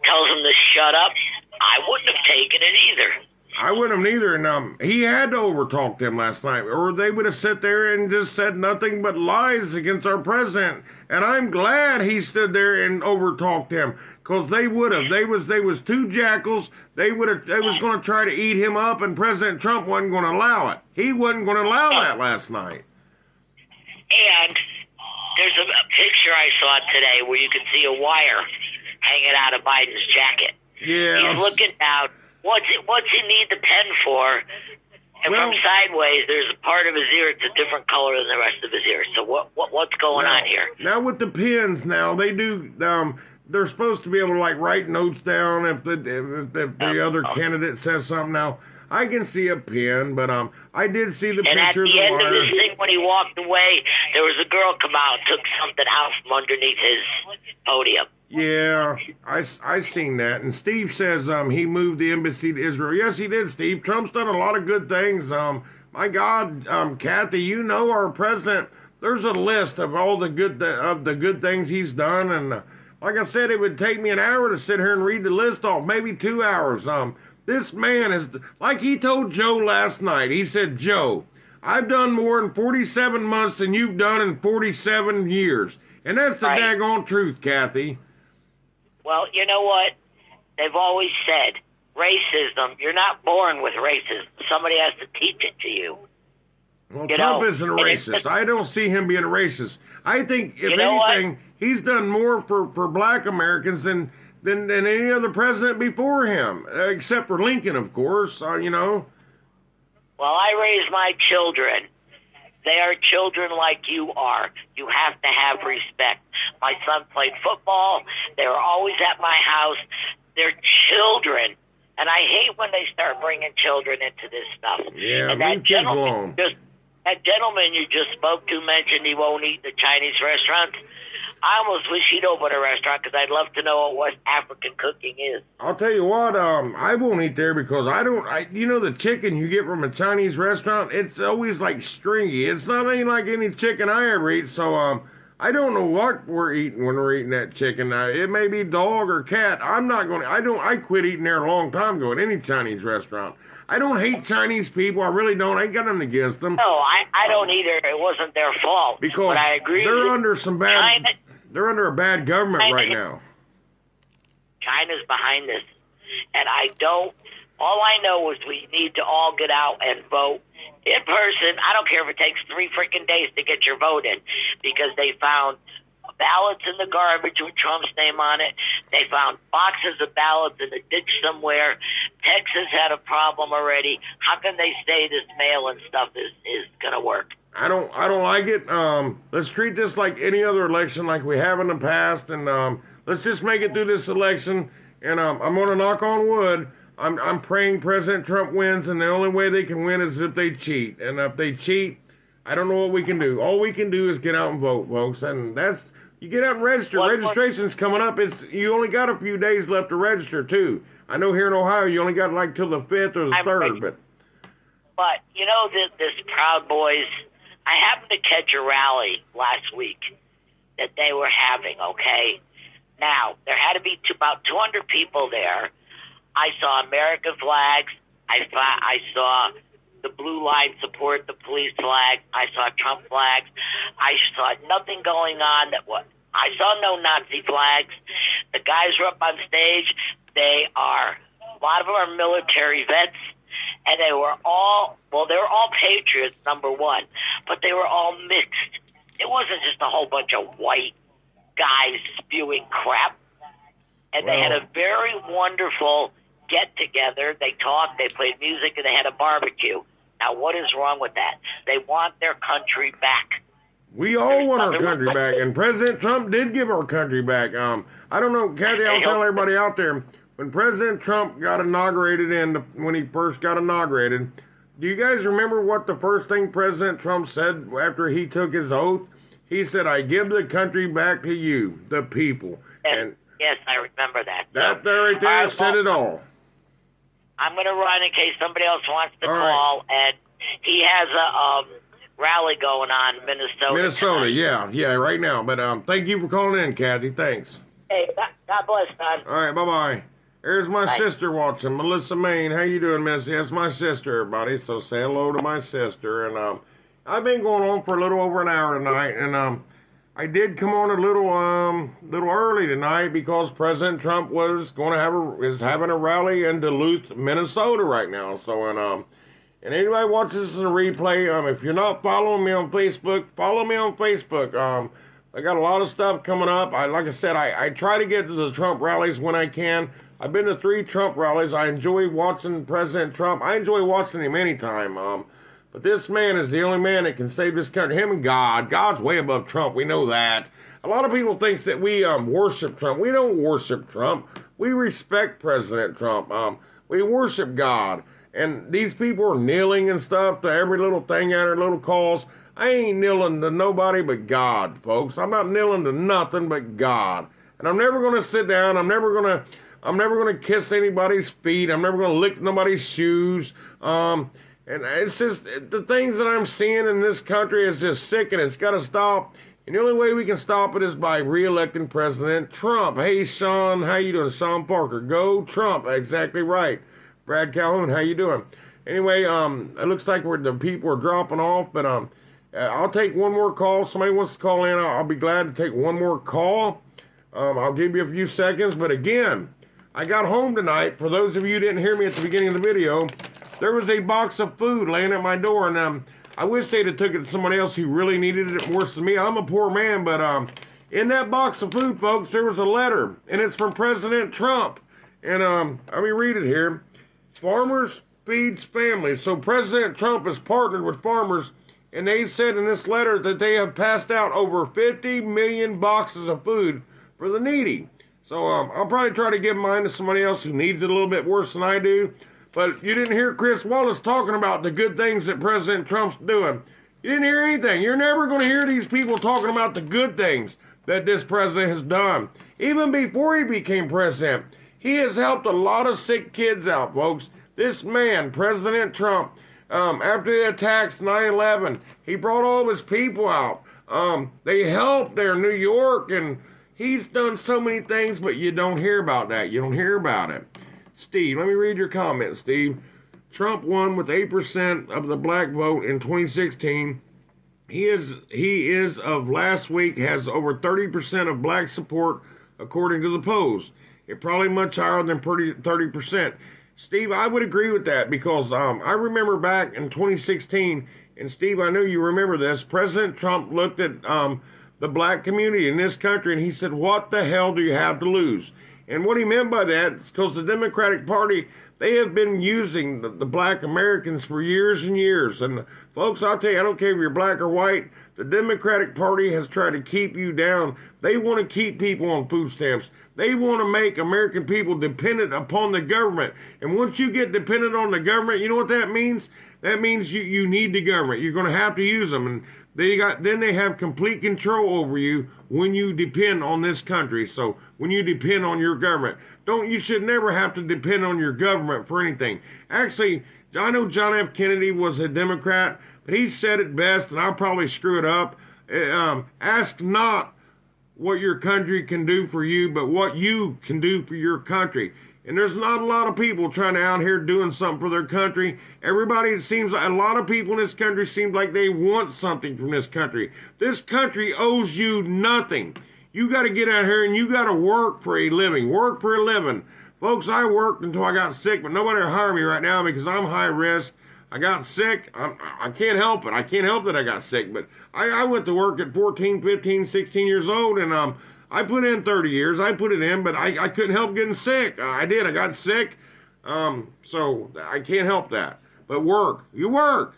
tells him to shut up, I wouldn't have taken it either. I wouldn't have either, and he had to overtalk them last night, or they would have sat there and just said nothing but lies against our president. And I'm glad he stood there and overtalked them, because they would have. They was two jackals. They was going to try to eat him up, and President Trump wasn't going to allow it. He wasn't going to allow that last night. And there's a picture I saw today where you can see a wire hanging out of Biden's jacket. Yeah. He's looking down. What's he need the pen for? And from sideways, there's a part of his ear that's a different color than the rest of his ear. So what's going on here? Now with the pens, now they do. They're supposed to be able to like write notes down if the other candidate says something. Now I can see a pen, but I did see the picture of the wire. And at the end of this thing, when he walked away, there was a girl come out and took something out from underneath his podium. Yeah, I seen that. And Steve says he moved the embassy to Israel. Yes, he did, Steve. Trump's done a lot of good things. My God, Kathy, you know our president. There's a list of all the good things he's done, and like I said, it would take me an hour to sit here and read the list off, maybe 2 hours. This man is like he told Joe last night. He said, Joe, I've done more in 47 months than you've done in 47 years, and that's the daggone truth, Kathy. Well, you know what? They've always said, racism, you're not born with racism. Somebody has to teach it to you. Well, Trump isn't a racist. I don't see him being a racist. I think, if anything, he's done more for black Americans than any other president before him, except for Lincoln, of course, you know. Well, I raise my children. They are children like you are. You have to have respect. My son played football. They were always at my house. They're children. And I hate when they start bringing children into this stuff. Yeah, and that gentleman you just spoke to mentioned he won't eat in the Chinese restaurants. I almost wish he'd open a restaurant because I'd love to know what African cooking is. I'll tell you what, I won't eat there because you know the chicken you get from a Chinese restaurant, it's always like stringy. It's not any like any chicken I ever eat, so I don't know what we're eating when we're eating that chicken. It may be dog or cat. I quit eating there a long time ago at any Chinese restaurant. I don't hate Chinese people. I really don't. I ain't got nothing against them. No, I don't either. It wasn't their fault. Because but I agree they're with under some bad. They're under a bad government right now. China's behind this, and all I know is we need to all get out and vote in person. I don't care if it takes 3 freaking days to get your vote in, because they found ballots in the garbage with Trump's name on it. They found boxes of ballots in a ditch somewhere. Texas had a problem already. How can they say this mail-in stuff is going to work? I don't like it. Let's treat this like any other election like we have in the past, and let's just make it through this election. And I'm going to knock on wood. I'm praying President Trump wins, and the only way they can win is if they cheat. And if they cheat, I don't know what we can do. All we can do is get out and vote, folks. And you get out and register. Registration's coming up. You only got a few days left to register, too. I know here in Ohio you only got like till the 5th or the 3rd. But, you know, this Proud Boys, I happened to catch a rally last week that they were having, okay? Now, there had to be about 200 people there. I saw American flags. I saw the blue line support the police flag. I saw Trump flags. I saw nothing going on I saw no Nazi flags. The guys were up on stage. A lot of them are military vets, and they were all patriots, number one, but they were all mixed. It wasn't just a whole bunch of white guys spewing crap. And they had a very wonderful get-together. They talked, they played music, and they had a barbecue. Now, what is wrong with that? They want their country back. We all want our country back, and President Trump did give our country back. I don't know, Kathy, I'll tell everybody out there, when President Trump got inaugurated when he first got inaugurated, do you guys remember what the first thing President Trump said after he took his oath? He said, I give the country back to you, the people. Yes, I remember that. That there right there said it all. I'm going to run in case somebody else wants to call, and he has rally going on in Minnesota. Minnesota, tonight. yeah, right now. But thank you for calling in, Kathy. Thanks. Hey, God bless, Todd. All right, bye-bye. There's my Bye. sister watching, Melissa Main. How you doing, Missy? That's my sister, everybody. So say hello to my sister. And I've been going on for a little over an hour tonight, and I did come on a little early tonight because President Trump was going to is having a rally in Duluth, Minnesota right now. So and anybody watches this in a replay, if you're not following me on Facebook, follow me on Facebook. I got a lot of stuff coming up. Like I said, I try to get to the Trump rallies when I can. I've been to 3 Trump rallies. I enjoy watching President Trump. I enjoy watching him anytime. But this man is the only man that can save this country. Him and God. God's way above Trump. We know that. A lot of people think that we worship Trump. We don't worship Trump. We respect President Trump. We worship God. And these people are kneeling and stuff to every little thing out of little calls. I ain't kneeling to nobody but God, folks. I'm not kneeling to nothing but God. And I'm never going to sit down. I'm never going to kiss anybody's feet. I'm never going to lick nobody's shoes. And it's just the things that I'm seeing in this country is just sick, and it's got to stop. And the only way we can stop it is by re-electing President Trump. Hey, Sean, how you doing? Sean Parker, go Trump. Exactly right. Brad Calhoun, how you doing? Anyway, it looks like the people are dropping off, but I'll take one more call. Somebody wants to call in, I'll be glad to take one more call. I'll give you a few seconds, but again, I got home tonight. For those of you who didn't hear me at the beginning of the video, there was a box of food laying at my door, and I wish they'd have took it to someone else who really needed it worse than me. I'm a poor man, but in that box of food, folks, there was a letter, and it's from President Trump. And let me read it here. Farmers feeds families. So President Trump has partnered with farmers, and they said in this letter that they have passed out over 50 million boxes of food for the needy. So I'll probably try to give mine to somebody else who needs it a little bit worse than I do. But you didn't hear Chris Wallace talking about the good things that President Trump's doing. You didn't hear anything. You're never going to hear these people talking about the good things that this president has done. Even before he became president, he has helped a lot of sick kids out, folks. This man, President Trump, after the attacks 9/11, he brought all of his people out. They helped there in New York, and he's done so many things, but you don't hear about that. You don't hear about it. Steve, let me read your comment, Steve. Trump won with 8% of the black vote in 2016. He is of last week has over 30% of black support according to the polls. It's probably much higher than 30%. Steve, I would agree with that because I remember back in 2016, and Steve, I know you remember this, President Trump looked at the black community in this country and he said, what the hell do you have to lose? And what he meant by that is because the Democratic Party, they have been using the black Americans for years and years. And folks, I'll tell you, I don't care if you're black or white, the Democratic Party has tried to keep you down. They want to keep people on food stamps. They want to make American people dependent upon the government. And once you get dependent on the government, you know what that means? That means you need the government. You're going to have to use them. And then they have complete control over you when you depend on this country. So when you depend on your government, you should never have to depend on your government for anything. Actually, I know John F. Kennedy was a Democrat, but he said it best, and I'll probably screw it up. Ask not what your country can do for you, but what you can do for your country. And there's not a lot of people trying to out here doing something for their country. Everybody, it seems like a lot of people in this country seem like they want something from this country. This country owes you nothing. You got to get out here and you got to work for a living. Work for a living. Folks, I worked until I got sick, but nobody will hire me right now because I'm high risk. I got sick. I can't help it. I can't help that I got sick, but I went to work at 14, 15, 16 years old, and I put in 30 years. I put it in, but I couldn't help getting sick. I did. I got sick. So I can't help that. But work. You work.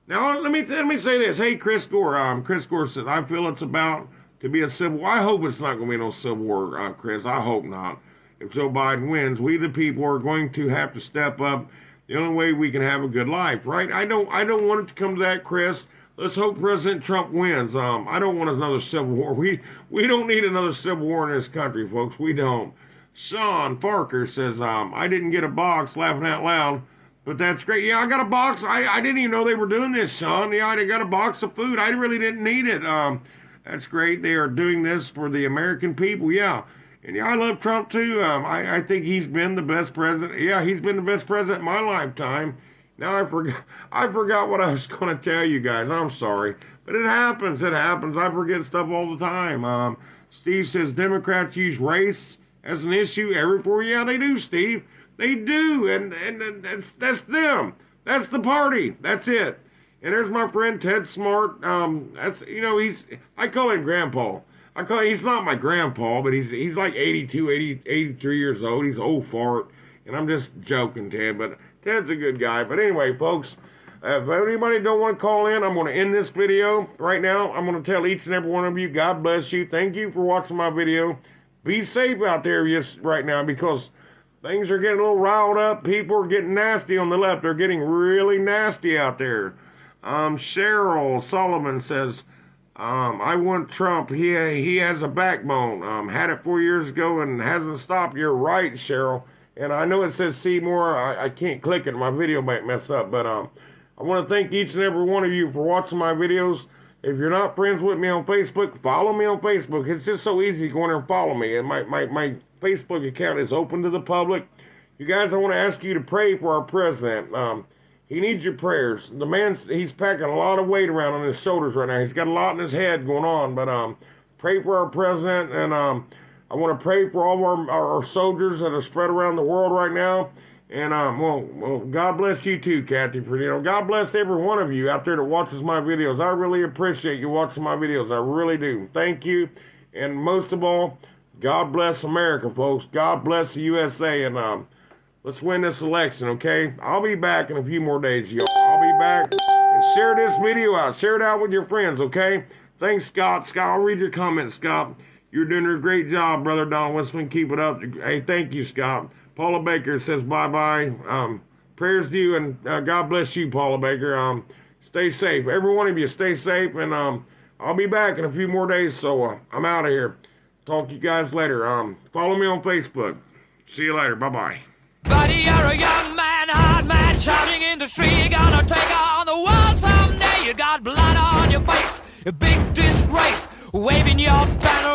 Now, let me say this. Hey, Chris Gore. Chris Gore said, I feel it's about to be a civil war. I hope it's not going to be no civil war, Chris. I hope not. If Joe Biden wins, we the people are going to have to step up. The only way we can have a good life, right? I don't want it to come to that, Chris. Let's hope President Trump wins. I don't want another civil war. We don't need another civil war in this country, folks. We don't. Sean Parker says, I didn't get a box, laughing out loud. But that's great. Yeah, I got a box. I didn't even know they were doing this, Sean. Yeah, I got a box of food. I really didn't need it. That's great. They are doing this for the American people. Yeah. And yeah, I love Trump too. I think he's been the best president. Yeah, he's been the best president in my lifetime. Now I forgot what I was going to tell you guys. I'm sorry. But it happens. It happens. I forget stuff all the time. Steve says Democrats use race as an issue every 4 years. Yeah, they do, Steve. They do. And that's them. That's the party. That's it. And there's my friend Ted Smart. I call him Grandpa. He's not my grandpa, but he's like 82, 83 years old. He's old fart. And I'm just joking, Ted, but Ted's a good guy. But anyway, folks, if anybody don't want to call in, I'm going to end this video right now. I'm going to tell each and every one of you, God bless you. Thank you for watching my video. Be safe out there right now, because things are getting a little riled up. People are getting nasty on the left. They're getting really nasty out there. Cheryl Sullivan says, I want Trump. He has a backbone. Had it 4 years ago and hasn't stopped. You're right, Cheryl. And I know it says see more. I can't click it. My video might mess up. But I want to thank each and every one of you for watching my videos. If you're not friends with me on Facebook, follow me on Facebook. It's just so easy to go in there and follow me. And my Facebook account is open to the public. You guys, I want to ask you to pray for our president. He needs your prayers. The man, he's packing a lot of weight around on his shoulders right now. He's got a lot in his head going on. But pray for our president. And I want to pray for all of our soldiers that are spread around the world right now. And, well, God bless you too, Kathy. God bless every one of you out there that watches my videos. I really appreciate you watching my videos. I really do. Thank you. And most of all, God bless America, folks. God bless the USA. And let's win this election, okay? I'll be back in a few more days, y'all. I'll be back. And share this video out. Share it out with your friends, okay? Thanks, Scott. Scott, I'll read your comments, Scott. You're doing a great job, brother Don Whisman. Keep it up. Hey, thank you, Scott. Paula Baker says bye-bye. Prayers to you, and God bless you, Paula Baker. Stay safe. Every one of you, stay safe, and I'll be back in a few more days, so I'm out of here. Talk to you guys later. Follow me on Facebook. See you later. Bye-bye. Buddy, you're a young man, hard man, shouting in the street. You're gonna take on the world someday. You got blood on your face, a big disgrace, waving your banner